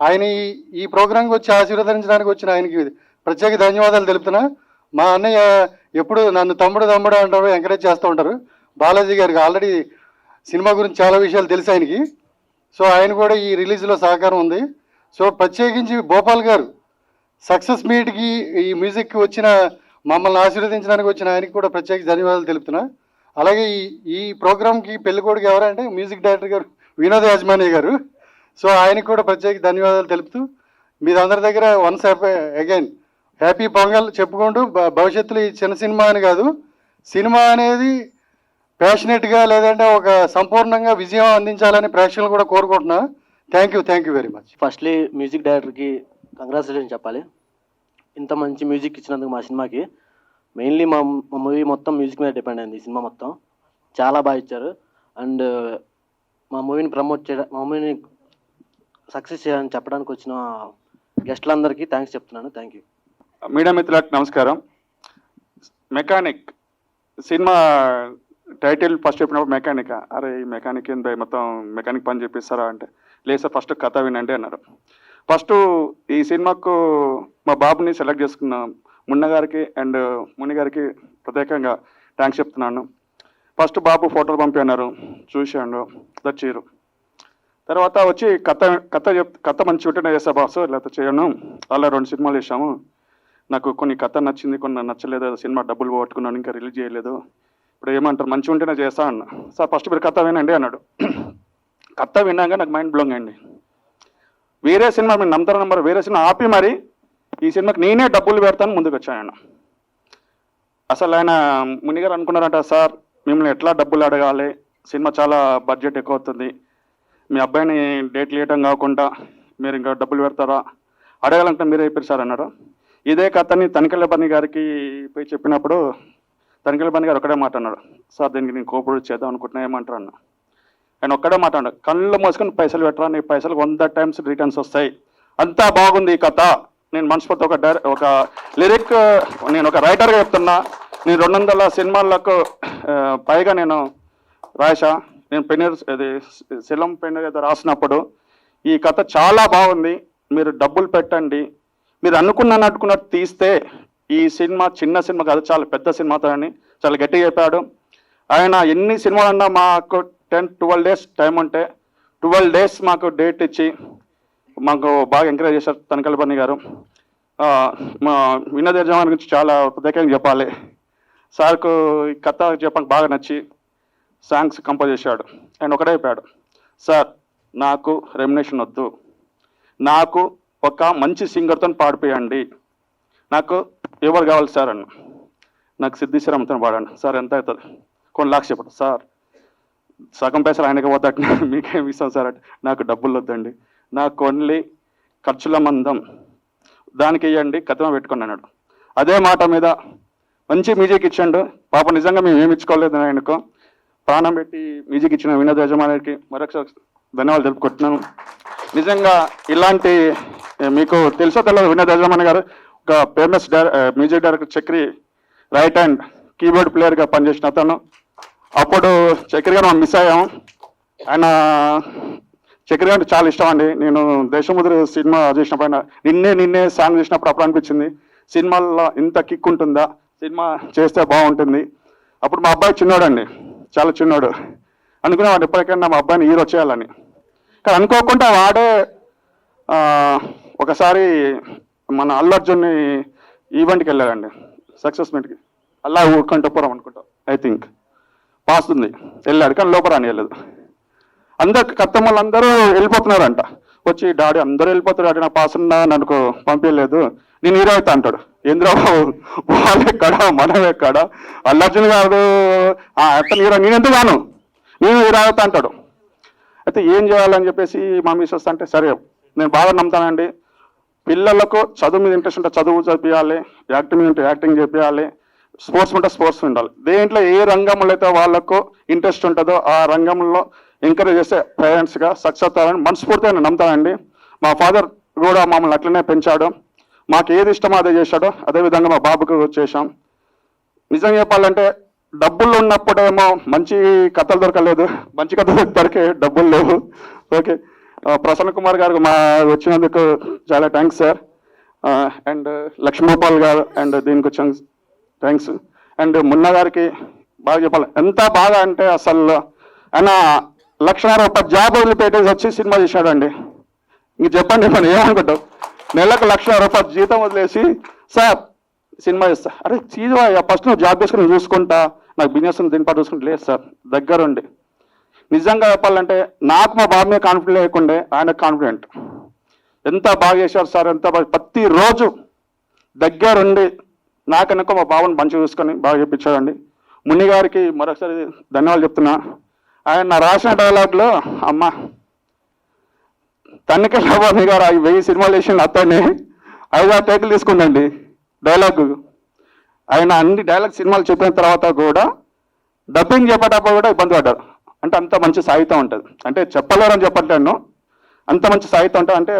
ఆయన ఈ ప్రోగ్రాంకి వచ్చి ఆశీర్వదించడానికి వచ్చిన ఆయనకి ప్రత్యేక ధన్యవాదాలు తెలుపుతున్నా. మా అన్నయ్య ఎప్పుడు నన్ను తమ్ముడు అంటారు, ఎంకరేజ్ చేస్తూ ఉంటారు. బాలాజీ గారికి ఆల్రెడీ సినిమా గురించి చాలా విషయాలు తెలుసు ఆయనకి. సో ఆయన కూడా ఈ రిలీజ్లో సహకారం ఉంది. సో ప్రత్యేకించి భోపాల్ గారు సక్సెస్ మీట్కి ఈ మ్యూజిక్కి వచ్చిన మమ్మల్ని ఆశీర్వదించడానికి వచ్చిన ఆయనకి కూడా ప్రత్యేక ధన్యవాదాలు తెలుపుతున్నా. అలాగే ఈ ప్రోగ్రామ్కి పెళ్ళికొడుకు ఎవరంటే మ్యూజిక్ డైరెక్టర్ గారు వినోద్ యాజమాన్య గారు. సో ఆయనకి కూడా ప్రత్యేక ధన్యవాదాలు తెలుపుతూ మీరందరి దగ్గర వన్స్ అగైన్ హ్యాపీ పొంగల్ చెప్పుకుంటూ భవిష్యత్తులో ఈ చిన్న సినిమా అని కాదు, సినిమా అనేది ప్యాషనెట్గా లేదంటే ఒక సంపూర్ణంగా విజయం అందించాలని ప్రేక్షకులు కూడా కోరుకుంటున్నా. Thank you very much. Firstly music డైరెక్టర్కి కంగ్రాచులేషన్ చెప్పాలి. ఇంత మంచి మ్యూజిక్ ఇచ్చినందుకు మా సినిమాకి. మెయిన్లీ మా మూవీ మొత్తం మ్యూజిక్ మీద డిపెండ్ అయింది. ఈ సినిమా మొత్తం చాలా బాగా ఇచ్చారు. అండ్ మా మూవీని ప్రమోట్ చేయడం, మా మూవీని సక్సెస్ చేయాలని చెప్పడానికి వచ్చిన గెస్ట్లందరికీ థ్యాంక్స్ చెప్తున్నాను. Thank you. మీడియా మిత్రులకు నమస్కారం. మెకానిక్ సినిమా టైటిల్ ఫస్ట్ చెప్పినప్పుడు మెకానిక్, అరే ఈ మెకానిక్ ఏంది మొత్తం మెకానిక్ పని చెప్పిస్తారా అంటే, లేదు సార్ ఫస్ట్ కథ వినండి అన్నారు. ఫస్ట్ ఈ సినిమాకు మా బాబుని సెలెక్ట్ చేసుకున్నాం. మున్న గారికి అండ్ ముని గారికి ప్రత్యేకంగా థ్యాంక్స్ చెప్తున్నాను. ఫస్ట్ బాబు ఫోటోలు పంపిన్నారు, చూశాడు, వచ్చారు. తర్వాత వచ్చి కథ మంచి ఉంటేనే చేస్తా బాసు, లేకపోతే చేయను. అలా 2 సినిమాలు చేసాము. నాకు కొన్ని కథ నచ్చింది, కొన్ని నచ్చలేదు. సినిమా డబ్బులు పోగొట్టుకున్నాను, ఇంకా రిలీజ్ చేయలేదు. ఇప్పుడు ఏమంటారు, మంచిగా ఉంటేనే చేస్తా అన్న. సార్ ఫస్ట్ మీరు కథ వినండి అన్నాడు. కథ విన్నాక నాకు మైండ్ బ్లోయింగ్ అండి. వేరే సినిమా మీరు నమ్మరు, వేరే సినిమా ఆపి మరి ఈ సినిమాకి నేనే డబ్బులు పెడతాను ముందుకు వచ్చాను. అసలు ఆయన మునిగారు అనుకున్నారంట, సార్ మిమ్మల్ని ఎట్లా డబ్బులు అడగాలి, సినిమా చాలా బడ్జెట్ ఎక్కువ అవుతుంది, మీ అబ్బాయిని డేట్ లేయటం కాకుండా మీరు ఇంకా డబ్బులు పెడతారా, అడగాలంటే మీరే చెప్పారు సార్ అన్నారు. ఇదే కథని తనికెళ్ళ బన్ని గారికి పోయి చెప్పినప్పుడు తనికెళ్ళ బన్ని గారు ఒకటే మాట అన్నాడు, సార్ దీనికి నేను కోపడి చేద్దాం అనుకుంటున్నా, ఏమంటారు అన్న. ఆయన ఒక్కడే మాట్లాడు, కళ్ళు మూసుకొని పైసలు పెట్టరా, నీ పైసలు 100 టైమ్స్ రిటర్న్స్ వస్తాయి, అంతా బాగుంది ఈ కథ. నేను మనస్ఫూర్తి ఒక లిరిక్, నేను ఒక రైటర్గా చెప్తున్నా, నేను 200 సినిమాలకు పైగా నేను రాశా. నేను పెన్నీర్ ఇది శిలం పెన్నీర్ ఏదో రాసినప్పుడు ఈ కథ చాలా బాగుంది, మీరు డబ్బులు పెట్టండి, మీరు అనుకున్నట్టు తీస్తే ఈ సినిమా చిన్న సినిమా కాదు, చాలా పెద్ద సినిమాతో అని చాలా గట్టిగా చెప్పాడు. ఆయన ఎన్ని సినిమాలన్నా మాకు 10-12 days టైం ఉంటే 12 days మాకు డేట్ ఇచ్చి మాకు బాగా ఎంకరేజ్ చేశారు తనకల్పని గారు. మా వినోద్ యజమాని గురించి చాలా ప్రత్యేకంగా చెప్పాలి. సార్కు ఈ కథ చెప్పడానికి బాగా నచ్చి సాంగ్స్ కంపోజ్ చేశాడు. ఆయన ఒకటే చెప్పాడు, సార్ నాకు రెమ్యునేషన్ వద్దు, నాకు ఒక మంచి సింగర్తో పాడిపోయండి, నాకు ఎవరు కావాలి సార్ అన్న. నాకు సిద్ధిశ్వరంతో పాడండి సార్, ఎంత అవుతుంది, కొన్ని లాక్స్ చెప్పండి సార్, సగం పైసలు ఆయనకి పోతాడు, మీకేమి ఇస్తాం సార్ అంటే, నాకు డబ్బులు వద్దండి, నాకు ఓన్లీ ఖర్చుల మందం దానికి ఇవ్వండి, కథమ పెట్టుకుని అన్నాడు. అదే మాట మీద మంచి మ్యూజిక్ ఇచ్చాడు. పాప నిజంగా మేము ఏమి ఇచ్చుకోలేదు, ఆయనకు ప్రాణం పెట్టి మ్యూజిక్ ఇచ్చిన వినోద్ యజమానికి మరొకసారి ధన్యవాదాలు తెలుపుకుంటున్నాను. నిజంగా ఇలాంటి మీకు తెలుసో తెలియదు, వినోద్ యజమాని గారు ఒక famous music director Chakri right hand keyboard ప్లేయర్గా పనిచేసిన అతను. అప్పుడు చక్రి గారు మనం మిస్ అయ్యాము. ఆయన చక్రి గారు చాలా ఇష్టం అండి. నేను దేశముద్ర సినిమా చేసినప్పుడు నిన్నే సాంగ్ చేసినప్పుడు అప్పుడు అనిపించింది, సినిమాల్లో ఇంత కిక్ ఉంటుందా, సినిమా చేస్తే బాగుంటుంది. అప్పుడు మా అబ్బాయి చిన్నోడండి, చాలా చిన్నోడు, అనుకునేవాడు ఎప్పటికైనా మా అబ్బాయిని హీరో చేయాలని. కానీ అనుకోకుండా వాడే ఒకసారి మన అల్లు అర్జున్ని ఈవెంట్కి వెళ్ళాడండి, సక్సెస్ మీట్కి, అల్లా ఊరుకుంటపురం అనుకుంటా, ఐ థింక్ పాస్ ఉంది, వెళ్ళాడు కానీ లోపల అని వెళ్ళలేదు. అందరు కత్తమ్మలు అందరూ వెళ్ళిపోతున్నారంట, వచ్చి డాడీ అందరూ వెళ్ళిపోతారు, నాకు పాస్ ఉన్నా నన్ను పంపించలేదు, నేను హీరో అవుతా అంటాడు. ఏంద్రో వాళ్ళు ఎక్కడ మనం ఎక్కడ, అల్లు అర్జున్ గారు అతను హీరో, నేనెందుకు కాను, నేను హీరో అవుతా అంటాడు. అయితే ఏం చేయాలని చెప్పేసి మా మిస్సెస్ అంటే, సరే నేను బాగా నమ్ముతానండి, పిల్లలకు చదువు మీద ఇంట్రెస్ట్ ఉంటే చదువు చదివియాలి, యాక్టింగ్ మీద ఉంటే యాక్టింగ్ చేయాలి, స్పోర్ట్స్ ఉంటే స్పోర్ట్స్ ఉండాలి. దేంట్లో ఏ రంగంలో అయితే వాళ్ళకు ఇంట్రెస్ట్ ఉంటుందో ఆ రంగంలో ఎంకరేజ్ చేస్తే పేరెంట్స్గా సక్సెస్ అవుతారని మనస్ఫూర్తిగా నేను నమ్ముతానండి. మా ఫాదర్ కూడా మమ్మల్ని అట్లనే పెంచాడు, మాకు ఏది ఇష్టమో అదే చేశాడు, అదేవిధంగా మా బాబుకు చేశాం. నిజంగా చెప్పాలంటే డబ్బులు ఉన్నప్పుడేమో మంచి కథలు దొరకలేదు, మంచి కథలు దొరికే డబ్బులు లేవు. ఓకే, ప్రసన్న కుమార్ గారు మా వచ్చినందుకు చాలా థ్యాంక్స్ సార్, అండ్ లక్ష్మీపాల్ గారు అండ్ దీనికి వచ్చాను థ్యాంక్స్, అండ్ మున్న గారికి బాగా చెప్పాలి. ఎంత బాగా అంటే అసలు ఆయన 1,00,000 జాబ్ వదిలిపెట్టేసి వచ్చి సినిమా చేశాడండి. ఇంక చెప్పండి మనం ఏమనుకుంటాం, నెలకు 1,00,000 జీతం వదిలేసి సార్ సినిమా చేస్తా, అరే చీజా ఫస్ట్ నువ్వు జాబ్ చేసుకుని చూసుకుంటా, నాకు బిజినెస్ దీని పాటు చూసుకుంటే లేదు సార్, దగ్గరుండి. నిజంగా చెప్పాలంటే నాకు మా బాబు మీద కాన్ఫిడెంట్ లేకుండే, ఆయనకు కాన్ఫిడెంట్. ఎంత బాగా చేశారు సార్, ఎంత బాగా ప్రతిరోజు దగ్గరుండి నాకనుకో మా బాబుని మంచిగా చూసుకొని బాగా చెప్పించాడండి. ముని గారికి మరొకసారి ధన్యవాదాలు చెప్తున్నా. ఆయన రాసిన డైలాగ్లో అమ్మ తన్నికెళ్ళి గారు 1000 సినిమాలు వేసిన అతన్ని 5-6 టేకులు తీసుకుందండి డైలాగ్. ఆయన అన్ని డైలాగ్ సినిమాలు చెప్పిన తర్వాత కూడా డబ్బింగ్ చెప్పేటప్పుడు కూడా ఇబ్బంది పడ్డారు. అంటే అంత మంచి సాహిత్యం ఉంటుంది, అంటే చెప్పలేరని చెప్పట్లేను, అంత మంచి సాహిత్యం ఉంటుంది, అంటే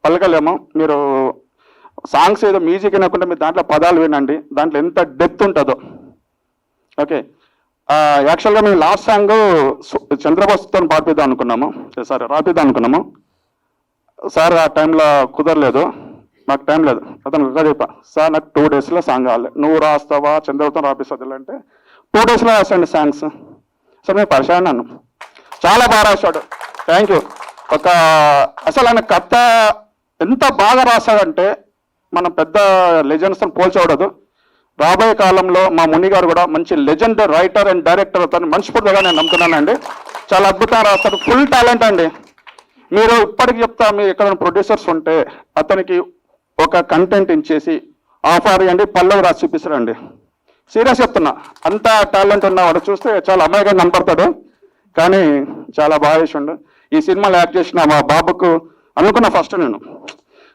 పలకలేము. మీరు సాంగ్స్ ఏదో మ్యూజిక్ వినకుండా మీరు దాంట్లో పదాలు వినండి, దాంట్లో ఎంత డెప్త్ ఉంటుందో. ఓకే, యాక్చువల్గా మేము లాస్ట్ సాంగ్ చంద్రబోస్తో పాడిపిద్దాం అనుకున్నాము, రాపిద్దాం అనుకున్నాము సార్. ఆ టైంలో కుదరలేదు, నాకు టైం లేదు. అతను ఒక చెప్పా, సార్ నాకు 2 daysలో సాంగ్ కావాలి, నువ్వు రాస్తావా చంద్రబాబుతో రాపిస్తుంది అంటే 2 daysలో రాసండి సాంగ్స్. సార్ నేను పరిచయం అన్నాను, చాలా బాగా రాశాడు, థ్యాంక్ యూ. అసలు ఆయన కథ ఎంత బాగా రాశాడంటే మనం పెద్ద లెజెండ్స్తో పోల్చకూడదు. రాబోయే కాలంలో మా ముని గారు కూడా మంచి లెజెండ్ రైటర్ అండ్ డైరెక్టర్ అవుతారని మనస్ఫూర్తిగా నేను నమ్ముతున్నానండి. చాలా అద్భుతంగా రాస్తాడు, ఫుల్ టాలెంట్ అండి. మీరు ఇప్పటికి చెప్తా, మీరు ఎక్కడైనా ప్రొడ్యూసర్స్ ఉంటే అతనికి ఒక కంటెంట్ ఇచ్చేసి ఆఫర్ ఇవ్వండి, పల్లవి రాసి చూపిస్తారండి. సీరియస్ చెప్తున్నా, అంత టాలెంట్ ఉన్నవాడు చూస్తే చాలా అమ్మాయిగా కనపడతాడు, కానీ చాలా బాగా చేసిండు. ఈ సినిమాలో యాక్ట్ చేసిన మా బాబుకు అనుకున్నా ఫస్ట్ నేను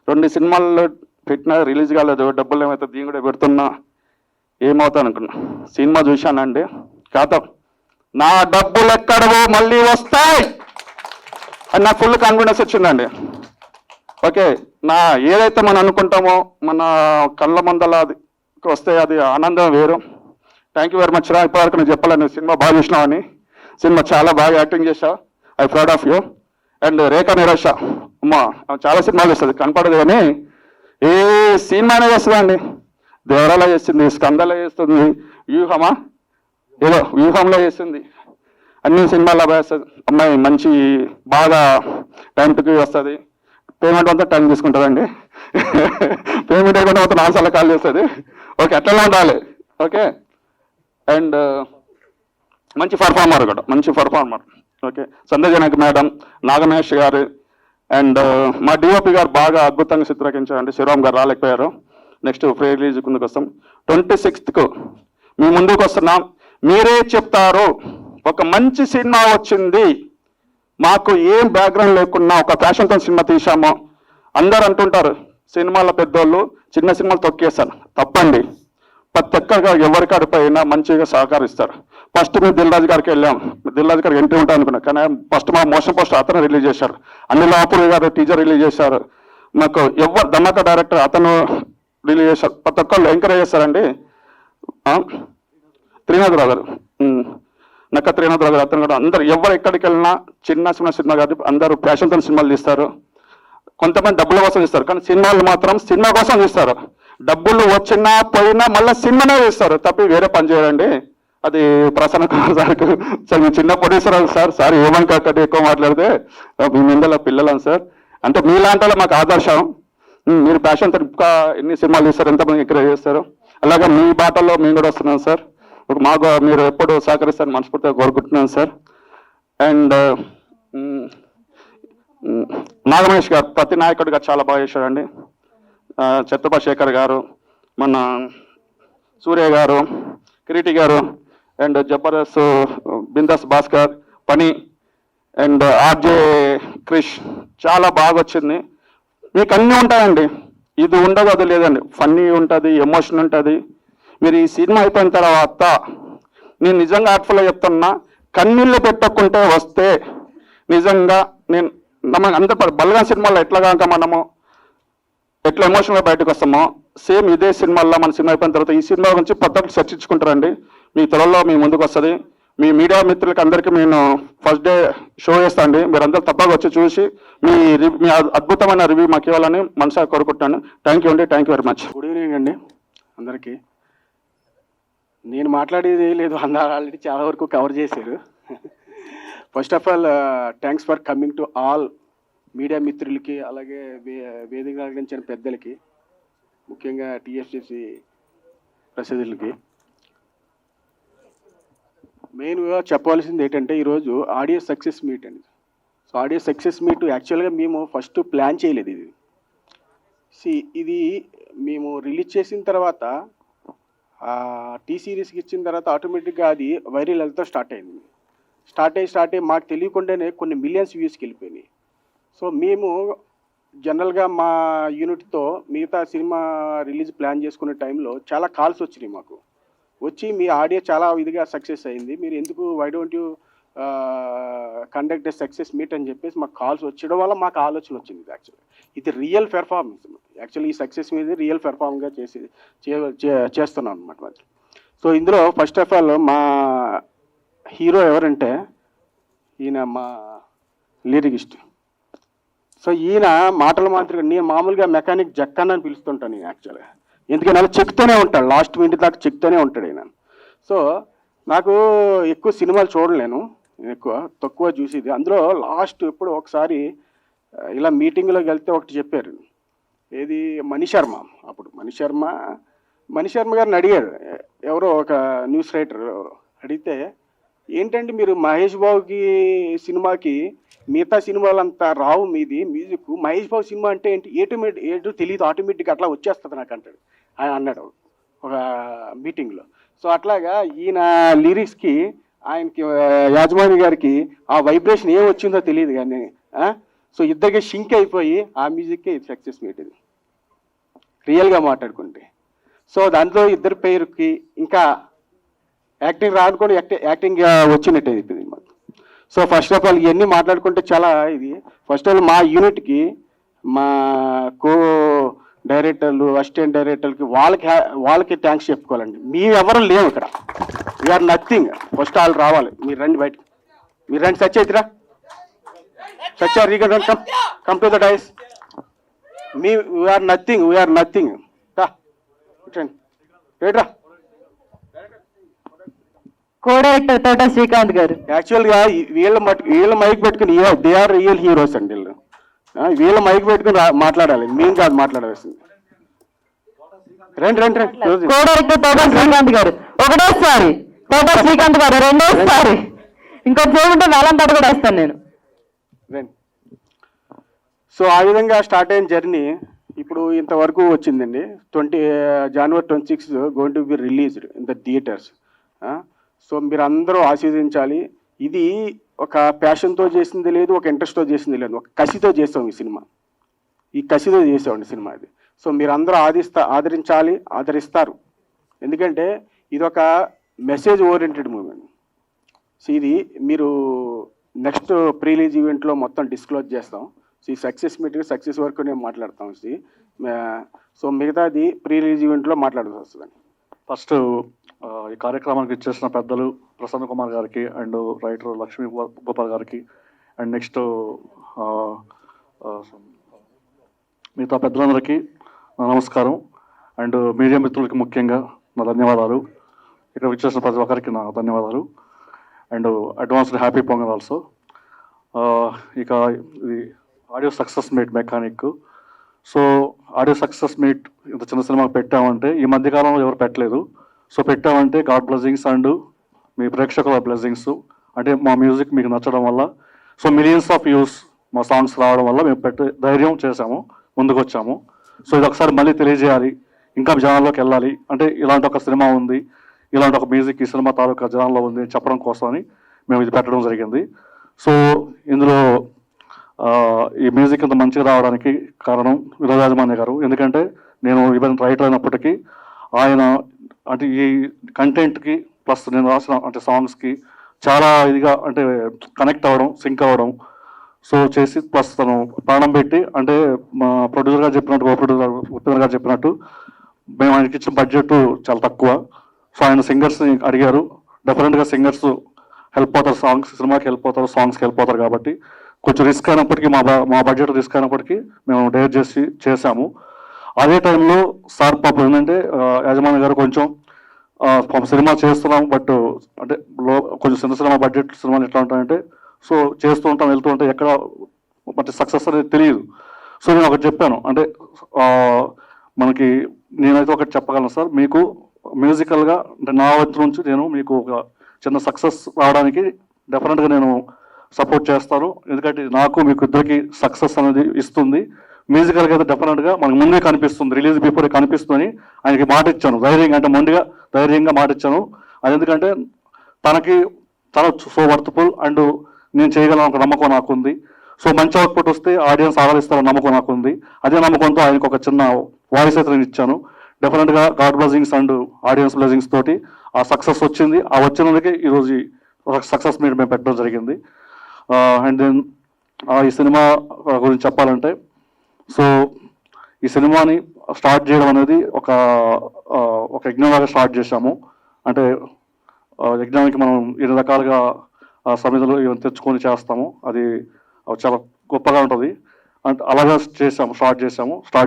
2 సినిమాల్లో పెట్టినా రిలీజ్ కాలేదు, డబ్బులు ఏమైతే దీని కూడా పెడుతున్నా ఏమవుతా అనుకున్నా. సినిమా చూశానండి, కథ నా డబ్బులు ఎక్కడవో మళ్ళీ వస్తాయి అని నాకు ఫుల్ కాన్ఫిడెన్స్ వచ్చిందండి. ఓకే, నా ఏదైతే మనం అనుకుంటామో మన కళ్ళ ముందల అది వస్తే అది ఆనందం వేరు. థ్యాంక్ యూ వెరీ మచ్ రా. ఇప్పటివరకు నేను చెప్పాలని సినిమా బాగా చూసినావు అని. సినిమా చాలా బాగా యాక్టింగ్ చేశావు. I proud of you. And Rekha Nirosha అమ్మా చాలా సినిమాలు చేస్తుంది, కనపడదు కానీ ఏ సినిమానే చేస్తుందండి. దేవరాలో చేస్తుంది, స్కందలో చేస్తుంది, వ్యూహమా ఏదో వ్యూహంలో చేస్తుంది, అన్ని సినిమాల్లో వేస్తుంది. అమ్మాయి మంచి బాగా టైంకి వస్తుంది. పేమెంట్ అంతా టైం తీసుకుంటుందండి. పేమెంట్ అయిపోయిన మొత్తం 4 సార్లు కాల్ చేస్తుంది. ఓకే, అట్లా ఉండాలి. ఓకే, అండ్ మంచి పర్ఫార్మర్ కూడా, మంచి పర్ఫార్మర్. ఓకే, సంధ్యజనక్ మేడం, నాగమహేష్ గారు అండ్ మా డిఓపి గారు బాగా అద్భుతంగా చిత్రీకరించారండి. శివరామ్ గారు రాలేకపోయారు. నెక్స్ట్ ప్రీ రిలీజ్ ముందుకు వస్తాం. 26కు మీ ముందుకు వస్తున్నాం. మీరే చెప్తారు ఒక మంచి సినిమా వచ్చింది, మాకు ఏం బ్యాక్గ్రౌండ్ లేకున్నా ఒక ఫ్యాషన్తో సినిమా తీసాము. అందరు అంటుంటారు సినిమాల పెద్దోళ్ళు చిన్న సినిమాలు తొక్కేస్తారు. తప్పండి. ప్రతి ఒక్కరిగా ఎవరికాడి పైన మంచిగా సహకరిస్తారు. ఫస్ట్ మేము దిల్ రాజు గారికి వెళ్ళాం. దిల్ రాజు గారికి ఎంట్రీ ఉంటాం అనుకున్నాం, కానీ ఫస్ట్ మా మోషన్ పోస్టర్ అతను రిలీజ్ చేశారు. అనిల్ ఆపూర్ గారు టీజర్ రిలీజ్ చేశారు. మాకు ఎవరు ధమాకా డైరెక్టర్ అతను రిలీజ్ చేశారు. ప్రతి ఒక్కళ్ళు ఎంకరేజ్ చేస్తారండి. త్రినాథరావు గారు, నక్క త్రినాథరావు గారు అతను కూడా అందరు ఎవరు ఎక్కడికి వెళ్ళినా చిన్న సినిమా కాదు, అందరూ ప్యాషన్తో సినిమాలు తీస్తారు. కొంతమంది డబ్బుల కోసం తీస్తారు, కానీ సినిమాలు మాత్రం సినిమా కోసం తీస్తారు. డబ్బులు వచ్చినా పోయినా మళ్ళీ సినిమానే తీస్తారు, తప్పి వేరే పని చేయరండి. అది ప్రసన్న కుమార్ సార్కు సార్, మీ చిన్న ప్రొడ్యూసర్ సార్ ఏమని కాకండి ఎక్కువ మాట్లాడితే మీ ముందల పిల్లలను సార్ అంటే మీలాంటి వాళ్ళు మాకు ఆదర్శం. మీరు ప్యాషన్తో ఇంకా ఎన్ని సినిమాలు తీస్తారు, ఎంతమంది ఎంకరేజ్ చేస్తారు. అలాగే మీ బాటల్లో మేము కూడా వస్తున్నాం సార్. మాకు మీరు ఎప్పుడు సహకరిస్తారని మనస్ఫూర్తిగా కోరుకుంటున్నాను సార్. అండ్ నాగమహేష్ గారు ప్రతి నాయకుడిగా చాలా బాగా చేశారండి. ఛత్రపతి శేఖర్ గారు, మన సూర్య గారు, కిరీటి గారు అండ్ జబర్దస్త్ బిందాస్ భాస్కర్ పని అండ్ ఆర్జే క్రిష్ చాలా బాగా వచ్చింది. మీకు అన్నీ ఉంటాయండి, ఇది ఉండదు అది లేదండి. ఫన్నీ ఉంటుంది, ఎమోషన్ ఉంటుంది. మీరు ఈ సినిమా అయిపోయిన తర్వాత నేను నిజంగా హార్ట్ఫుల్గా చెప్తున్నా, కన్నీళ్ళు పెట్టకుంటే వస్తే నిజంగా నేను అంత బలగా సినిమాలో ఎట్లా కాక మనము ఎట్లా ఎమోషన్గా బయటకు వస్తామో సేమ్ ఇదే సినిమాల్లో మన సినిమా అయిపోయిన తర్వాత ఈ సినిమా గురించి పద్ధతులు చర్చించుకుంటారండి. మీ త్వరలో మీ ముందుకు వస్తుంది. మీ మీడియా మిత్రులకి అందరికీ నేను ఫస్ట్ డే షో చేస్తాను అండి. మీరందరూ తప్పగా వచ్చి చూసి మీ అద్భుతమైన రివ్యూ మాకు ఇవ్వాలని మనసాగా కోరుకుంటున్నాను. థ్యాంక్ యూ అండి, thank you very much. Good evening అండి అందరికీ. నేను మాట్లాడేది లేదు, అందరూ ఆల్రెడీ చాలా వరకు కవర్ చేశారు. First of all thanks for coming to all media మిత్రులకి, అలాగే వేదిక అలంకరించిన పెద్దలకి, ముఖ్యంగా టీఎఫ్సిసి ప్రసిద్ధులకి. మెయిన్గా చెప్పవలసింది ఏంటంటే ఈరోజు ఆడియో సక్సెస్ మీట్ అండి. సో ఆడియో సక్సెస్ మీట్ యాక్చువల్గా మేము ఫస్ట్ ప్లాన్ చేయలేదు. ఇది మేము రిలీజ్ చేసిన తర్వాత టీ సిరీస్కి ఇచ్చిన తర్వాత ఆటోమేటిక్గా అది వైరల్ వెళ్తా స్టార్ట్ అయింది. స్టార్ట్ అయ్యి మాకు తెలియకుండానే కొన్ని మిలియన్స్ వ్యూస్కి వెళ్ళిపోయినాయి. సో మేము జనరల్గా మా యూనిట్తో మిగతా సినిమా రిలీజ్ ప్లాన్ చేసుకునే టైంలో చాలా కాల్స్ వచ్చినాయి మాకు. వచ్చి మీ ఆడియో చాలా ఇదిగా సక్సెస్ అయింది, మీరు ఎందుకు why don't you conduct a success meet అని చెప్పేసి మాకు కాల్స్ వచ్చడం వల్ల మాకు ఆలోచన వచ్చింది. యాక్చువల్లీ ఇది రియల్ పెర్ఫార్మెన్స్. యాక్చువల్లీ ఈ సక్సెస్ మీద రియల్ పెర్ఫార్మ్గా చేస్తున్నాం అనమాట. సో ఇందులో ఫస్ట్ ఆఫ్ ఆల్ మా హీరో ఎవరంటే ఈయన మా లిరికిస్ట్. సో ఈయన మాటల మాత్రం నేను మామూలుగా మెకానిక్ జక్కన్ అని పిలుస్తుంటాను నేను యాక్చువల్గా. ఎందుకంటే అలా చెక్తూనే ఉంటాడు, లాస్ట్ మినిట్ దాకా చెక్తూనే ఉంటాడు ఈయన. సో నాకు ఎక్కువ సినిమాలు చూడలేను, తక్కువ చూసేది. అందులో లాస్ట్ ఎప్పుడు ఒకసారి ఇలా మీటింగ్లోకి వెళ్తే ఒకటి చెప్పారు, ఏది మణిశర్మ. అప్పుడు మణిశర్మ గారిని అడిగారు ఎవరో ఒక న్యూస్ రైటర్ అడిగితే, ఏంటంటే మీరు మహేష్ బాబుకి సినిమాకి మిగతా సినిమాలంతా రావు మీది మ్యూజిక్, మహేష్ బాబు సినిమా అంటే ఏంటి ఏటో తెలియదు, ఆటోమేటిక్గా అట్లా వచ్చేస్తుంది నాకు అంటాడు ఆయన అన్నాడు ఒక మీటింగ్లో. సో అట్లాగా ఈయన లిరిక్స్కి ఆయనకి యాజమాని గారికి ఆ వైబ్రేషన్ ఏం వచ్చిందో తెలియదు కానీ సో ఇద్దరికి షింక్ అయిపోయి ఆ మ్యూజిక్కే ఇది సక్సెస్ మీట్ ఇది రియల్గా మాట్లాడుకుంటే. సో దాంట్లో ఇద్దరి పేరుకి ఇంకా యాక్టింగ్ రానుకొని యాక్టింగ్ వచ్చినట్టే ఇది మాకు. సో ఫస్ట్ ఆఫ్ ఆల్ ఇవన్నీ మాట్లాడుకుంటే చాలా ఇది. ఫస్ట్ ఆఫ్ ఆల్ మా యూనిట్కి, మా కో డైరెక్టర్లు, అసిస్టెంట్ డైరెక్టర్లకి వాళ్ళకి థ్యాంక్స్ చెప్పుకోవాలండి. మేము ఎవరు లేవు ఇక్కడ, వీఆర్ నథింగ్. ఫస్ట్ వాళ్ళు రావాలి. మీరు రండి బయటకు, మీరు రండి. సత్యయితిరా, సత్య రీగన్ come to the dais. We are nothing, we are nothing. రైట్రా. కో డైరెక్టర్ తోట శ్రీకాంత్ గారు. యాక్చువల్గా వీళ్ళ మైక్ పెట్టుకుని దే ఆర్ రియల్ హీరోస్ అండి వీళ్ళు. వీళ్ళ మైక్ పెట్టుకుని మాట్లాడాలి, మేము కాదు మాట్లాడాల్సింది. రండి రండి రండి. కో డైరెక్టర్ తోట శ్రీకాంత్ గారు ఒకటోసారి, తోట శ్రీకాంత్ గారు రెండోసారి, ఇంకొక చూడంటే వేలంతా కూడా వేస్తాను నేను. రండి. సో ఆ విధంగా స్టార్ట్ అయిన జర్నీ ఇప్పుడు ఇంతవరకు వచ్చిందండి. January 26 going to be released in the theatres. So మీరు అందరూ ఆశీర్వదించాలి. ఇది ఒక ప్యాషన్తో చేసింది లేదు, ఒక ఇంట్రెస్ట్తో చేసింది లేదు, ఒక కసితో చేసాం ఈ సినిమా. ఈ కసితో చేసామండి సినిమా ఇది. సో మీరు అందరూ ఆదరించాలి, ఆదరిస్తారు. ఎందుకంటే ఇది ఒక మెసేజ్ ఓరియంటెడ్ మూవీ. సో ఇది మీరు నెక్స్ట్ ప్రీ రిలీజ్ ఈవెంట్లో మొత్తం డిస్క్లోజ్ చేస్తాం. సో ఈ సక్సెస్ మీటింగ్, సక్సెస్ వరకు నేను మాట్లాడతాం. సో మిగతాది ప్రీ రిలీజ్ ఈవెంట్లో మాట్లాడాల్సి వస్తుందండి. ఫస్ట్ ఈ కార్యక్రమానికి ఇచ్చేసిన పెద్దలు ప్రసన్న కుమార్ గారికి అండ్ రైటర్ లక్ష్మీ గోపాల్ గారికి అండ్ నెక్స్ట్ మిగతా పెద్దలందరికీ నమస్కారం. అండ్ మీడియా మిత్రులకి ముఖ్యంగా నా ధన్యవాదాలు. ఇక్కడ ఇచ్చేసిన ప్రతి ఒక్కరికి నా ధన్యవాదాలు. And advanced happy pongal also. ఇక ఇది audio success meet mechanic. So audio success meet ఇంత చిన్న సినిమా పెట్టామంటే ఈ మధ్యకాలంలో ఎవరు పెట్టలేదు. సో పెట్టామంటే గాడ్ బ్లెస్సింగ్స్ అండ్ మీ ప్రేక్షకుల బ్లెస్సింగ్స్, అంటే మా మ్యూజిక్ మీకు నచ్చడం వల్ల, సో మిలియన్స్ ఆఫ్ వ్యూస్ మా సాంగ్స్ రావడం వల్ల మేము ధైర్యం చేశాము, ముందుకు వచ్చాము. సో ఇది ఒకసారి మళ్ళీ తెలియజేయాలి, ఇంకా జనాల్లోకి వెళ్ళాలి. అంటే ఇలాంటి ఒక సినిమా ఉంది, ఇలాంటి ఒక మ్యూజిక్ ఈ సినిమా తాలూకా జనాల్లో ఉంది చెప్పడం కోసమని మేము ఇది పెట్టడం జరిగింది. సో ఇందులో ఈ మ్యూజిక్ ఇంత మంచిగా రావడానికి కారణం వినోదాజమాన్య గారు. ఎందుకంటే నేను ఈవెన్ రైటర్ అయినప్పటికీ ఆయన అంటే ఈ కంటెంట్కి ప్లస్ నేను రాసిన అంటే సాంగ్స్కి చాలా ఇదిగా అంటే కనెక్ట్ అవ్వడం, సింక్ అవ్వడం సో చేసి ప్లస్ తను ప్రాణం పెట్టి అంటే మా ప్రొడ్యూసర్ గారు చెప్పినట్టు, కో ప్రొడ్యూసర్ ఉత్తేంద్ర గారు చెప్పినట్టు మేము ఆయనకి ఇచ్చిన బడ్జెట్ చాలా తక్కువ. సో ఆయన సింగర్స్ని అడిగారు. డెఫినెట్గా సింగర్స్ హెల్ప్ అవుతారు, సినిమాకి హెల్ప్ అవుతారు, సాంగ్స్కి హెల్ప్ అవుతారు. కాబట్టి కొంచెం రిస్క్ అయినప్పటికీ మా బడ్జెట్ రిస్క్ అయినప్పటికీ మేము డేర్ చేసాము. అదే టైంలో సార్ పాపం ఏంటంటే యజమాని గారు కొంచెం సినిమా చేస్తున్నాం బట్ అంటే కొంచెం చిన్న సినిమా బడ్జెట్ సినిమాలు ఎట్లా ఉంటాయంటే సో చేస్తూ ఉంటాం, వెళ్తూ ఉంటాం, ఎక్కడ బట్ సక్సెస్ అనేది తెలియదు. సో నేను ఒకటి చెప్పాను, అంటే మనకి నేనైతే ఒకటి చెప్పగలను సార్, మీకు మ్యూజికల్గా అంటే నా వంతు నుంచి నేను మీకు ఒక చిన్న సక్సెస్ రావడానికి డెఫినెట్గా నేను సపోర్ట్ చేస్తాను. ఎందుకంటే నాకు మీకు ఇద్దరికి సక్సెస్ అనేది ఇస్తుంది. మ్యూజికల్గా అయితే డెఫినెట్గా మనకు ముందే కనిపిస్తుంది, రిలీజ్ బిఫోర్ కనిపిస్తుంది. ఆయనకి మాట ఇచ్చాను ధైర్యంగా, అంటే మొండిగా ధైర్యంగా మాట ఇచ్చాను. అది ఎందుకంటే తనకి చాలా సో వర్త్ఫుల్ అండ్ నేను చేయగలను ఒక నమ్మకం నాకుంది. సో మంచి అవుట్పుట్ వస్తే ఆడియన్స్ ఆదరిస్తారని నమ్మకం నాకుంది. అదే నమ్మకంతో ఆయనకు ఒక చిన్న వాయిస్ అయితే నేను ఇచ్చాను. డెఫినెట్గా God blessings and audience blessings తోటి ఆ సక్సెస్ వచ్చింది. ఆ వచ్చినందుకే ఈరోజు సక్సెస్ మీట్ మేము పెట్టడం జరిగింది. అండ్ దెన్ ఈ సినిమా గురించి చెప్పాలంటే సో ఈ సినిమాని స్టార్ట్ చేయడం అనేది ఒక యజ్ఞంలాగా స్టార్ట్ చేశాము. అంటే యజ్ఞానికి మనం 2 రకాలుగా సమిధులు తెచ్చుకొని చేస్తాము, అది చాలా గొప్పగా ఉంటుంది. అంటే అలాగే స్టార్ట్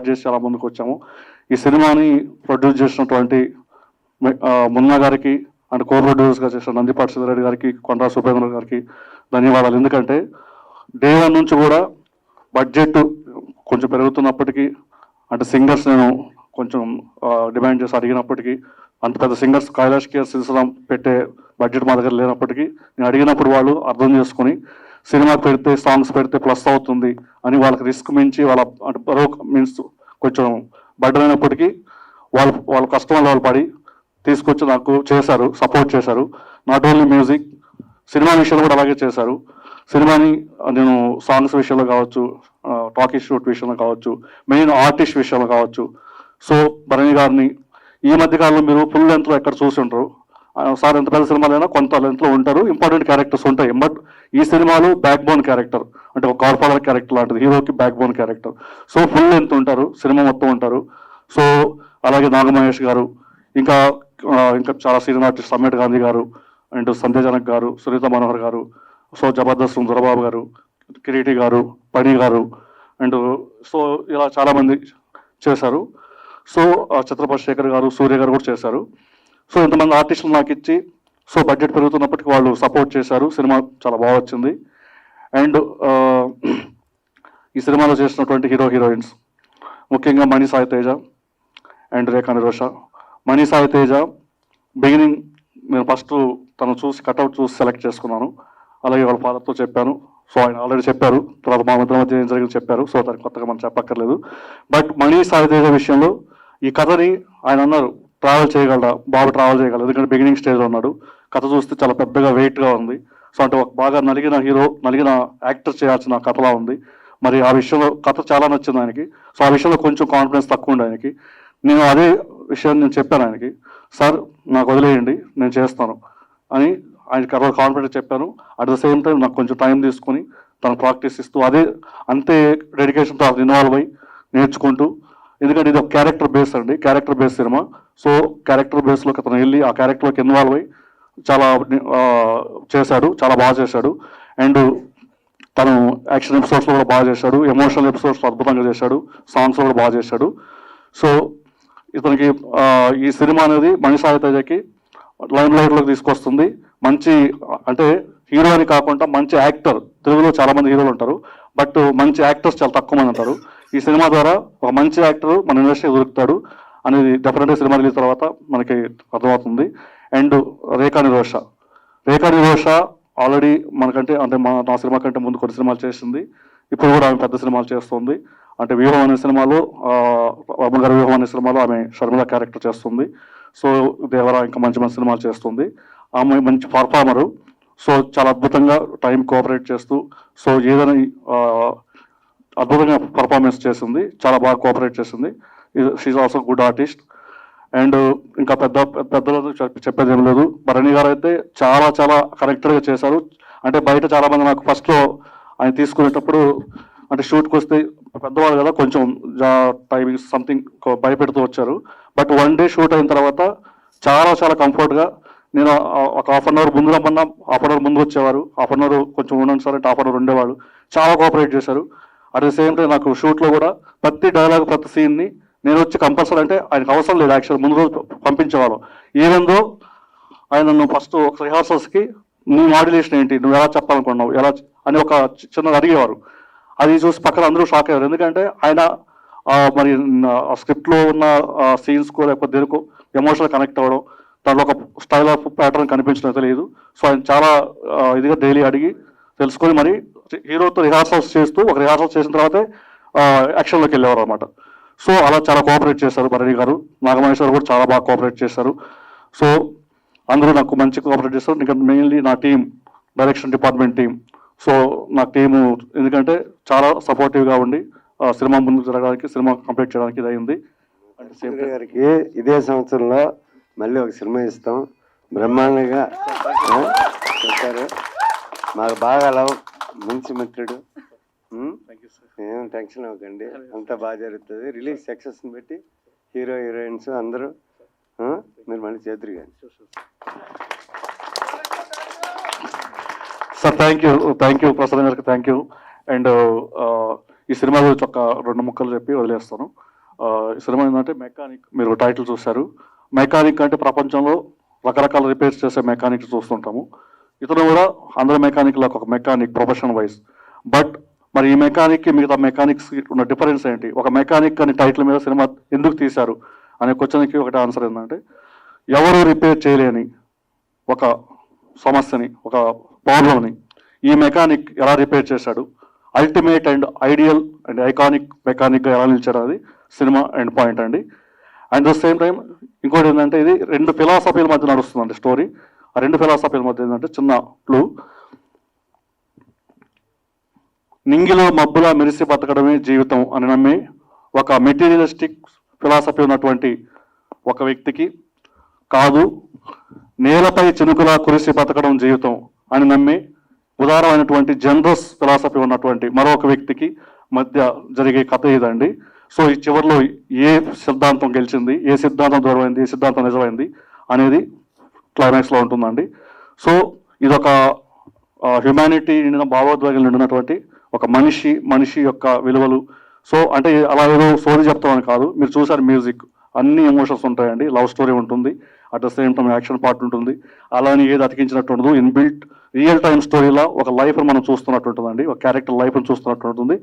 చేసి అలా ముందుకు వచ్చాము. ఈ సినిమాని ప్రొడ్యూస్ చేసినటువంటి మున్నా గారికి అండ్ కో ప్రొడ్యూసర్గా చేసిన నందిపాటి సిద్ధారెడ్డి గారికి, కొండా సుభేంద్ర గారికి ధన్యవాదాలు. ఎందుకంటే డే 1 నుంచి కూడా బడ్జెట్ కొంచెం పెరుగుతున్నప్పటికీ అంటే సింగర్స్ నేను కొంచెం డిమాండ్ చేసి అడిగినప్పటికీ అంత పెద్ద సింగర్స్ కైలాష్ కేర్ సిల్సిలం పెట్టే బడ్జెట్ మా దగ్గర లేనప్పటికీ నేను అడిగినప్పుడు వాళ్ళు అర్థం చేసుకుని సినిమా పెడితే సాంగ్స్ పెడితే ప్లస్ అవుతుంది అని వాళ్ళకి రిస్క్ మించి వాళ్ళ అంటే మీన్స్ కొంచెం బడ్డర్ అయినప్పటికీ వాళ్ళ కష్టం వాళ్ళు పడి తీసుకొచ్చి నాకు చేశారు, సపోర్ట్ చేశారు. నాట్ ఓన్లీ మ్యూజిక్, సినిమా విషయంలో కూడా అలాగే చేశారు. సినిమాని నేను సాంగ్స్ విషయంలో కావచ్చు, టాకీ షూట్ విషయంలో కావచ్చు, మెయిన్ ఆర్టిస్ట్ విషయంలో కావచ్చు. సో భరణి గారిని ఈ మధ్యకాలంలో మీరు ఫుల్ లెంత్లో ఎక్కడ చూసి ఉంటారు, సార్ ఎంత పెద్ద సినిమాలైనా కొంత లెంత్లో ఉంటారు, ఇంపార్టెంట్ క్యారెక్టర్స్ ఉంటాయి. బట్ ఈ సినిమాలో బ్యాక్ బోన్ క్యారెక్టర్ అంటే ఒక గాడ్ ఫాదర్ క్యారెక్టర్ లాంటిది, హీరోకి back bone character. So full length ఉంటారు, సినిమా మొత్తం ఉంటారు. సో అలాగే నాగమహేష్ గారు, ఇంకా చాలా సీనియర్ ఆర్టిస్ట్ సమ్మేట్ గాంధీ గారు అండ్ సంజయ్ జనక్ గారు, సునీత మనోహర్ గారు, సో జబర్దస్త్ దొరబాబు గారు, కిరీటి గారు, పణి గారు అండ్ సో ఇలా చాలామంది చేశారు. సో ఛత్రపతి శేఖర్ గారు, సూర్య గారు కూడా చేశారు. సో ఇంతమంది ఆర్టిస్టులు నాకు ఇచ్చి సో బడ్జెట్ పెరుగుతున్నప్పటికీ వాళ్ళు సపోర్ట్ చేశారు. సినిమా చాలా బాగా వచ్చింది. అండ్ ఈ సినిమాలో చేసినటువంటి హీరోయిన్స్ ముఖ్యంగా మణి సాయి తేజ అండ్ రేఖా నిరోష. మణి సాయి తేజ బిగినింగ్ నేను ఫస్ట్ తను చూసి కట్అవుట్ చూసి సెలెక్ట్ చేసుకున్నాను. అలాగే వాళ్ళ ఫాదర్తో చెప్పాను. సో ఆయన ఆల్రెడీ చెప్పారు, తర్వాత మా మధ్య ఏం జరిగింది చెప్పారు. సో దానికి కొత్తగా మనం చెప్పక్కర్లేదు. బట్ మణి సాయి తేజ విషయంలో ఈ కథని ఆయన అన్నారు ట్రావెల్ చేయగలరా, బాగా ట్రావెల్ చేయగలరు, ఎందుకంటే బిగినింగ్ స్టేజ్లో ఉన్నాడు. కథ చూస్తే చాలా పెద్దగా వెయిట్గా ఉంది. సో అంటే ఒక బాగా నలిగిన యాక్టర్ చేయాల్సిన కథలా ఉంది. మరి ఆ విషయంలో కథ చాలా నచ్చింది ఆయనకి. సో ఆ విషయంలో కొంచెం కాన్ఫిడెన్స్ తక్కువ ఉంది ఆయనకి. నేను అదే విషయాన్ని నేను చెప్పాను ఆయనకి, సార్ నాకు వదిలేయండి నేను చేస్తాను అని ఆయన కథ కాన్ఫిడెన్స్ చెప్పాను. అట్ ద సేమ్ టైం నాకు కొంచెం టైం తీసుకొని తను ప్రాక్టీస్ ఇస్తూ అంతే డెడికేషన్తో ఇన్వాల్వ్ అయ్యి నేర్చుకుంటూ, ఎందుకంటే ఇది ఒక క్యారెక్టర్ బేస్ అండి, character base cinema. So character బేస్లోకి అతను వెళ్ళి ఆ క్యారెక్టర్లోకి ఇన్వాల్వ్ అయ్యి చాలా చేశాడు, చాలా బాగా చేశాడు. అండ్ తను యాక్షన్ ఎపిసోడ్స్లో కూడా బాగా చేశాడు, ఎమోషనల్ ఎపిసోడ్స్లో అద్భుతంగా చేశాడు, సాంగ్స్లో కూడా బాగా చేశాడు. సో ఇతనికి ఈ సినిమా అనేది మణి సాయి తేజకి లైమ్ లైట్లోకి తీసుకొస్తుంది. మంచి అంటే హీరో అని కాకుండా మంచి యాక్టర్, తెలుగులో చాలా మంది హీరోలు ఉంటారు బట్ మంచి యాక్టర్స్ చాలా తక్కువ మంది ఉంటారు. ఈ సినిమా ద్వారా ఒక మంచి యాక్టర్ మన ఇండస్ట్రీ దొరుకుతాడు అనేది డెఫినెట్గా సినిమా రిలీజ్ తర్వాత మనకి అర్థమవుతుంది. అండ్ రేఖా నిరోష ఆల్రెడీ మనకంటే అంటే నా సినిమా కంటే ముందు కొన్ని సినిమాలు చేసింది, ఇప్పుడు కూడా ఆమె పెద్ద సినిమాలు చేస్తుంది. అంటే వ్యూహం అనే సినిమాలో అమ్మగారి వ్యూహం అనే సినిమాలో ఆమె షర్మిల క్యారెక్టర్ చేస్తుంది. సో దేవరా ఇంకా మంచి మంచి సినిమాలు చేస్తుంది. ఆమె మంచి పర్ఫార్మరు. సో చాలా అద్భుతంగా టైం కోఆపరేట్ చేస్తూ సో ఏదైనా అద్భుతంగా పర్ఫార్మెన్స్ చేసింది, చాలా బాగా కోఆపరేట్ చేసింది. She also good artist. And ఇంకా పెద్దలు చెప్పేది ఏం లేదు. భరణి గారు అయితే చాలా చాలా కరెక్టర్గా చేశారు. అంటే బయట చాలా మంది నాకు ఫస్ట్లో ఆయన తీసుకునేటప్పుడు అంటే షూట్కి వస్తే పెద్దవాళ్ళు కదా కొంచెం టైమింగ్ సంథింగ్ భయపెడుతూ వచ్చారు. బట్ వన్ డే షూట్ అయిన తర్వాత చాలా చాలా కంఫర్ట్గా నేను ఒక హాఫ్ అన్ అవర్ ముందు రమ్మన్నా హాఫ్ అన్ అవర్ ముందు వచ్చేవారు, హాఫ్ అన్ అవర్ కొంచెం ఉండండి సార్ అంటే హాఫ్ అన్ అవర్ ఉండేవాళ్ళు. చాలా కోఆపరేట్ చేశారు. అట్ ద సేమ్ టైం నాకు షూట్లో కూడా ప్రతి డైలాగ్ ప్రతి సీన్ని నేను వచ్చి కంపల్సరీ అంటే ఆయనకు అవసరం లేదు, యాక్చువల్ ముందు రోజు పంపించేవాళ్ళం. ఈవెందో ఆయన నన్ను ఫస్ట్ ఒక రిహార్సల్స్కి నీ మాడ్యులేషన్ ఏంటి, నువ్వు ఎలా చెప్పాలనుకున్నావు ఎలా అని ఒక చిన్నది అడిగేవారు. అది చూసి పక్కన అందరూ షాక్ అయ్యారు. ఎందుకంటే ఆయన మరి ఆ స్క్రిప్ట్లో ఉన్న సీన్స్కో లేకపోతే దేనికో ఎమోషనల్ కనెక్ట్ అవ్వడం, దాంట్లో ఒక స్టైల్ ఆఫ్ ప్యాటర్న్ కనిపించడం తెలియదు. సో ఆయన చాలా ఇదిగా డైలీ అడిగి తెలుసుకొని మరి హీరోతో రిహార్సల్స్ చేస్తూ ఒక రిహార్సల్స్ చేసిన తర్వాతే యాక్షన్లోకి వెళ్ళేవారు అనమాట. సో అలా చాలా కోఆపరేట్ చేశారు భరణి గారు. నాగమహేశ్వర్ కూడా చాలా బాగా కోఆపరేట్ చేశారు. సో అందరూ నాకు మంచి కోఆపరేట్ చేస్తారు. ఇంకా మెయిన్లీ నా team, direction department team. So నా టీము ఎందుకంటే చాలా సపోర్టివ్గా ఉండి సినిమా ముందుకు జరగడానికి, సినిమా కంప్లీట్ చేయడానికి ఇది అయింది. గారికి ఇదే సంవత్సరంలో మళ్ళీ ఒక సినిమా ఇస్తాం, బ్రహ్మాండంగా చెప్పారు. మాకు బాగా లవ్, మంచి మిత్రుడు. ఏం టెన్షన్ అవ్వకండి, అంతా బాగా జరుగుతుంది. రిలీజ్ సక్సెస్ని బట్టి హీరో హీరోయిన్స్ అందరూ మీరు మళ్ళీ చేతురు కానీ. సార్ థ్యాంక్ యూ ప్రసాద్ గారికి థ్యాంక్ యూ. అండ్ ఈ సినిమా గురించి ఒక 2 ముక్కలు చెప్పి వదిలేస్తాను. ఈ సినిమా ఏంటంటే మెకానిక్, మీరు టైటిల్ చూశారు. మెకానిక్ అంటే ప్రపంచంలో రకరకాల రిపేర్స్ చేసే మెకానిక్స్ చూస్తుంటాము. ఇతను కూడా అందరూ మెకానిక్లకు ఒక మెకానిక్ ప్రొఫెషన్ వైజ్. బట్ మరి ఈ మెకానిక్కి మిగతా మెకానిక్స్కి ఉన్న డిఫరెన్స్ ఏంటి, ఒక మెకానిక్ అని టైటిల్ మీద సినిమా ఎందుకు తీశారు అనే క్వశ్చన్కి ఒకటి ఆన్సర్ ఏంటంటే, ఎవరు రిపేర్ చేయలేని ఒక సమస్యని, ఒక ప్రాబ్లమ్ని ఈ మెకానిక్ ఎలా రిపేర్ చేశాడు, ultimate and ideal and iconic మెకానిక్గా ఎలా నిలిచాడు అది సినిమా ఎండ్ పాయింట్ అండి. అండ్ ద సేమ్ టైం ఇంకోటి ఏంటంటే ఇది 2 ఫిలాసఫీల మధ్య నడుస్తుందండి స్టోరీ. ఆ 2 ఫిలాసఫీల మధ్య ఏంటంటే చిన్న క్లూ, నింగిలో మబ్బులా మెరిసి బతకడమే జీవితం అని నమ్మి ఒక మెటీరియలిస్టిక్ ఫిలాసఫీ ఉన్నటువంటి ఒక వ్యక్తికి కాదు, నేలపై చినుకులా కురిసి బతకడం జీవితం అని నమ్మి ఉదారమైనటువంటి జనరస్ ఫిలాసఫీ ఉన్నటువంటి మరొక వ్యక్తికి మధ్య జరిగే కథ ఇదండి. సో ఈ చివరిలో ఏ సిద్ధాంతం గెలిచింది, ఏ సిద్ధాంతం దూరమైంది, ఏ సిద్ధాంతం నిజమైంది అనేది క్లైమాక్స్లో ఉంటుందండి. సో ఇదొక హ్యుమానిటీ నిండిన భావోద్వేగాలు నిండినటువంటి ఒక మనిషి యొక్క విలువలు. సో అంటే అలా ఏదో స్టోరీ చెప్తామని కాదు, మీరు చూసారు మ్యూజిక్, అన్ని ఎమోషన్స్ ఉంటాయండి, లవ్ స్టోరీ ఉంటుంది, at the same time action part ఉంటుంది, అలాని ఏది అతికించినట్టు ఉండదు. ఇన్బిల్ట్ రియల్ టైమ్ స్టోరీలా ఒక లైఫ్ మనం చూస్తున్నట్టు ఉంటుందండి, ఒక క్యారెక్టర్ లైఫ్ని చూస్తున్నట్టు ఉంటుంది.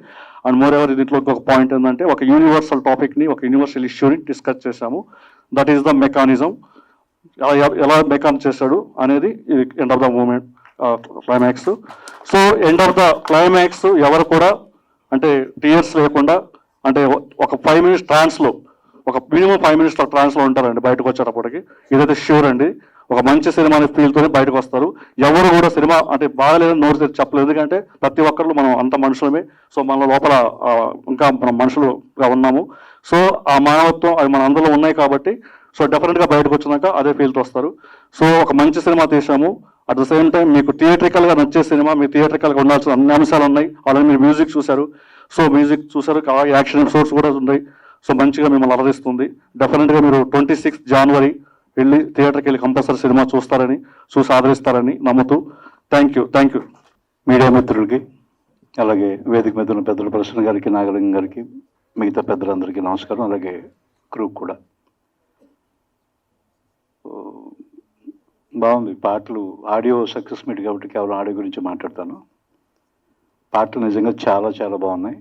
అండ్ మోర్ ఎవర్ దీంట్లో ఒక పాయింట్ ఏంటంటే ఒక యూనివర్సల్ టాపిక్ని, ఒక యూనివర్సల్ ఇష్యూని డిస్కస్ చేశాము. That is the mechanism. ఎలా మెకానిక్ చేశాడు అనేది end of the moment climax. So end of the climax ఎవరు కూడా అంటే టీయర్స్ లేకుండా, అంటే ఒక 5 minutes ట్రాన్స్లో, ఒక మినిమం 5 minutes ట్రాన్స్లో ఉంటారండి బయటకు వచ్చేటప్పటికి. ఇదైతే ష్యూర్ అండి. ఒక మంచి సినిమాని ఫీల్తోనే బయటకు వస్తారు. ఎవరు కూడా సినిమా అంటే బాగాలేదని నోరు తెరిచి చెప్పలేదు, ఎందుకంటే ప్రతి ఒక్కళ్ళు మనం అంత మనుషులమే. సో మన లోపల ఇంకా మనం మనుషులుగా ఉన్నాము. సో ఆ మానవత్వం అవి మన అందులో ఉన్నాయి కాబట్టి సో డెఫినెట్గా బయటకు వచ్చినాక అదే ఫీల్తో వస్తారు. సో ఒక మంచి సినిమా తీసాము, అట్ ద సేమ్ టైం మీకు థియేట్రికల్గా నచ్చే సినిమా, మీ థియేట్రికల్గా ఉండాల్సిన అన్ని అంశాలు ఉన్నాయి. అలాగే మీరు మ్యూజిక్ చూశారు, సో మ్యూజిక్ చూశారు, అలాగే యాక్షన్ ఎపిసోడ్స్ కూడా ఉన్నాయి. సో మంచిగా మిమ్మల్ని అలరిస్తుంది. డెఫినెట్గా మీరు 26 January వెళ్ళి థియేటర్కి వెళ్ళి కంపల్సరీ సినిమా చూస్తారని, చూసి ఆదరిస్తారని నమ్ముతూ థ్యాంక్ యూ. మీడియా మిత్రులకి, అలాగే వేదిక మీద ఉన్న పెద్దల ప్రసన్న గారికి, నాగలింగం గారికి, మిగతా పెద్దలందరికీ నమస్కారం. అలాగే క్రూ కూడా. బాగుంది పాటలు. ఆడియో సక్సెస్ మీట్ కాబట్టి కేవలం ఆడియో గురించి మాట్లాడతాను. పాటలు నిజంగా చాలా చాలా బాగున్నాయి.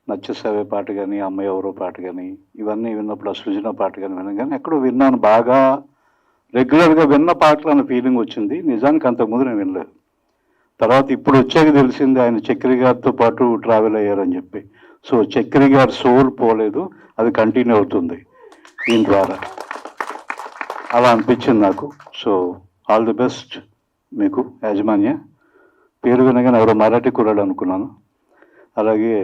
నచ్చసేవే పాట కానీ, అమ్మాయి ఎవరో పాట కానీ, ఇవన్నీ విన్నప్పుడు ఆ సృజన పాట కానీ వినగానే ఎక్కడో విన్నాను. బాగా రెగ్యులర్గా విన్న పాటలు అన్న ఫీలింగ్ వచ్చింది. నిజానికి అంతకుముందు నేను వినలేదు. తర్వాత ఇప్పుడు వచ్చాక తెలిసింది ఆయన చక్రి గారితో పాటు ట్రావెల్ అయ్యారని చెప్పి. సో చక్రి గారి సోల్ పోలేదు, అది కంటిన్యూ అవుతుంది దీని ద్వారా. అలా అనిపించింది నాకు. సో ఆల్ ది బెస్ట్ మీకు యాజమాన్య. పేరు వినగానే ఎవరో మరాఠీ కుర్రాడు అనుకున్నాను. అలాగే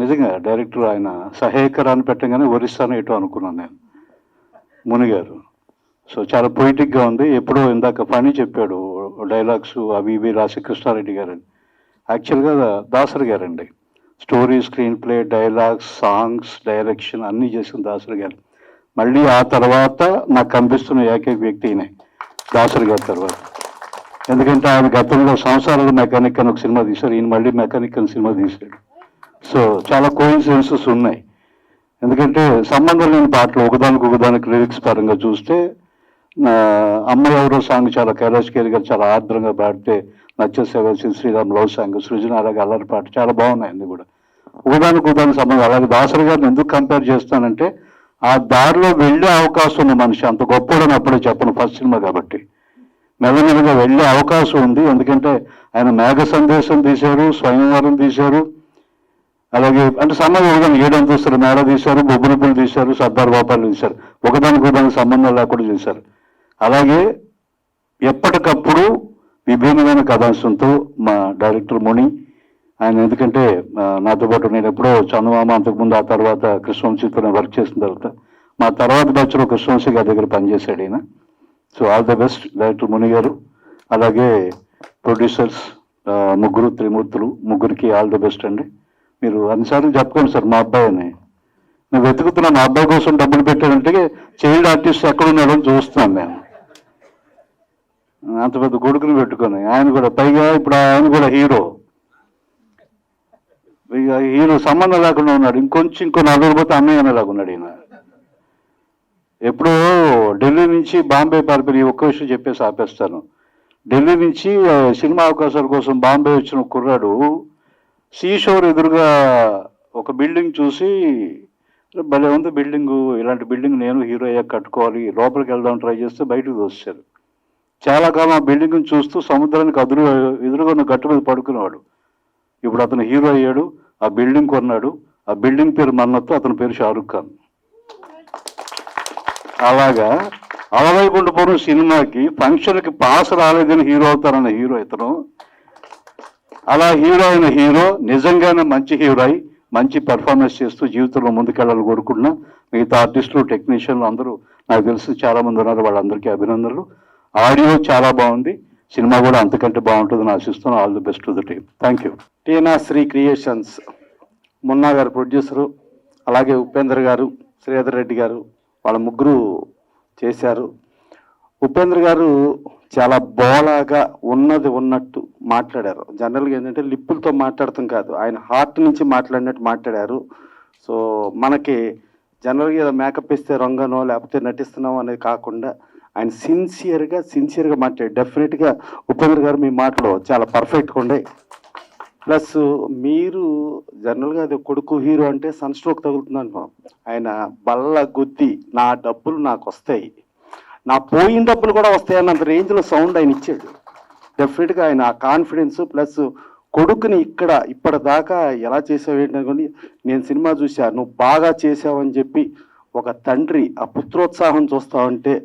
నిజంగా డైరెక్టర్ ఆయన సహేకర్ అని పెట్టగానే ఒరిస్సాను ఏటో అనుకున్నాను నేను, మునిగారు. సో చాలా పొయిటిక్గా ఉంది. ఎప్పుడో ఇందాక ఫనీ చెప్పాడు డైలాగ్స్ అవి ఇవి రాసి కృష్ణారెడ్డి గారని. యాక్చువల్గా దాసరి గారండి. Story, screen play, dialogues, songs, direction అన్నీ చేసిన దాసరి గారు. మళ్ళీ ఆ తర్వాత నాకు కనిపిస్తున్న ఏకైక వ్యక్తి ఈయనే, దాసరి గారి తర్వాత. ఎందుకంటే ఆయన గతంలో సంసారాల మెకానిక్ అని ఒక సినిమా తీశారు, ఈయన మళ్ళీ మెకానిక్ అని సినిమా తీశాడు. సో చాలా కోఇన్సిడెన్సెస్ ఉన్నాయి. ఎందుకంటే సంబంధం లేని పాటలు ఒకదానికి లిరిక్స్ పరంగా చూస్తే అమ్మ ఎవరో సాంగ్ చాలా కైలాష్ కేర్ గారు చాలా ఆర్ద్రంగా పాడితే, నచ్చసేవ శ్రీరామ్ లవ్ సాంగ్, సృజన అలాగే అల్లరి పాట చాలా బాగున్నాయి అన్ని కూడా. ఒకదానికి సంబంధం. అలాగే దాసరి గారిని ఎందుకు కంపేర్ చేస్తానంటే ఆ దారిలో వెళ్ళే అవకాశం ఉన్న మనిషి. అంత గొప్పడని అప్పుడే చెప్పను, ఫస్ట్ సినిమా కాబట్టి. మెల్లమెల్లగా వెళ్ళే అవకాశం ఉంది. ఎందుకంటే ఆయన మేఘ సందేశం తీశారు, స్వయంవరం తీశారు, అలాగే అంటే సంబంధం 7 అంతస్తుల మేడ తీశారు, బొబ్బునప్పులు తీశారు, సర్దార్ బాపాలు తీశారు. ఒకదానికి సంబంధం లేకుండా చేశారు. అలాగే ఎప్పటికప్పుడు విభిన్నమైన కథాంశంతో మా డైరెక్టర్ ముని ఆయన, ఎందుకంటే నాతో పాటు నేను ఎప్పుడో చందమామ, అంతకుముందు ఆ తర్వాత కృష్ణవంశీతో వర్క్ చేసిన తర్వాత మా తర్వాత బ్యాచ్లో కృష్ణవంశీ గారి దగ్గర పనిచేశాడు ఈయన. So all the best director ముని గారు. అలాగే ప్రొడ్యూసర్స్ ముగ్గురు, త్రిమూర్తులు ముగ్గురికి ఆల్ ద బెస్ట్ అండి. మీరు అన్నిసార్లు చెప్పుకోండి సార్ మా అబ్బాయి అని. నేను వెతుకుతున్నా, మా అబ్బాయి కోసం డబ్బులు పెట్టానంటే చైల్డ్ ఆర్టిస్ట్ ఎక్కడున్నాడో చూస్తున్నాను నేను. అంత పెద్ద కొడుకుని పెట్టుకొని ఆయన కూడా, పైగా ఇప్పుడు ఆయన కూడా హీరో సంబంధం లేకుండా ఉన్నాడు. ఇంకో 4 పోతే అన్నయ్య అనేలాగా ఉన్నాడు ఈయన. ఎప్పుడో ఢిల్లీ నుంచి బాంబే పారిపోయి, ఒక్క విషయం చెప్పేసి ఆపేస్తాను. ఢిల్లీ నుంచి సినిమా అవకాశాల కోసం బాంబే వచ్చిన కుర్రాడు సీషోర్ ఎదురుగా ఒక బిల్డింగ్ చూసి, భలే ఉంది బిల్డింగు, ఇలాంటి బిల్డింగ్ నేను హీరో అయ్యాక కట్టుకోవాలి, లోపలికి వెళ్దాం ట్రై చేస్తే బయటకు వచ్చారు. చాలా కాలం ఆ బిల్డింగ్ని చూస్తూ సముద్రానికి ఎదురుగా ఉన్న గట్టు మీద పడుకునేవాడు. ఇప్పుడు అతను హీరో అయ్యాడు, ఆ బిల్డింగ్ కొన్నాడు. ఆ బిల్డింగ్ పేరు మన్నత్తు, అతని పేరు షారుఖ్ ఖాన్. అలాగా అలవైకుంఠపురం సినిమాకి ఫంక్షన్కి పాస్ రాలేదని హీరో అవుతారన్న హీరో ఇతను. అలా హీరో అయిన హీరో నిజంగానే మంచి హీరో అయి మంచి పెర్ఫార్మెన్స్ చేస్తూ జీవితంలో ముందుకెళ్ళాలని కోరుకుంటున్నా. మిగతా ఆర్టిస్టులు, టెక్నీషియన్లు అందరూ నాకు తెలిసి చాలామంది ఉన్నారు, వాళ్ళందరికీ అభినందనలు. ఆడియో చాలా బాగుంది, సినిమా కూడా అంతకంటే బాగుంటుందని ఆశిస్తున్నాను. All the best to the team. Thank you. Tina Sri creations Munna గారు ప్రొడ్యూసరు, అలాగే ఉపేంద్ర గారు, శ్రీధర్ రెడ్డి గారు, వాళ్ళ ముగ్గురు చేశారు. ఉపేంద్ర గారు చాలా బోలాగా ఉన్నది ఉన్నట్టు మాట్లాడారు. జనరల్గా ఏంటంటే లిప్పులతో మాట్లాడటం కాదు, ఆయన హార్ట్ నుంచి మాట్లాడినట్టు మాట్లాడారు. సో మనకి జనరల్గా ఏదో మేకప్ ఇస్తే రంగనో లేకపోతే నటిస్తున్నాం అనేది కాకుండా ఆయన సిన్సియర్గా మాట్లాడారు. డెఫినెట్గా ఉపేంద్ర గారు మీ మాటలు చాలా పర్ఫెక్ట్గా ఉండే. ప్లస్ మీరు జనరల్గా అది కొడుకు హీరో అంటే సన్ స్ట్రోక్ తగులుతుందనుకో, ఆయన బల్ల గుద్ది నా డబ్బులు నాకు వస్తాయి, నా పోయిన డబ్బులు కూడా వస్తాయన్నంత రేంజ్లో సౌండ్ ఆయన ఇచ్చాడు. డెఫినెట్గా ఆయన ఆ కాన్ఫిడెన్స్ ప్లస్ కొడుకుని ఇప్పటిదాకా ఎలా చేసావు ఏంటనుకోండి, నేను సినిమా చూసా, నువ్వు బాగా చేసావని చెప్పి ఒక తండ్రి ఆ పుత్రోత్సాహం చూస్తావంటే,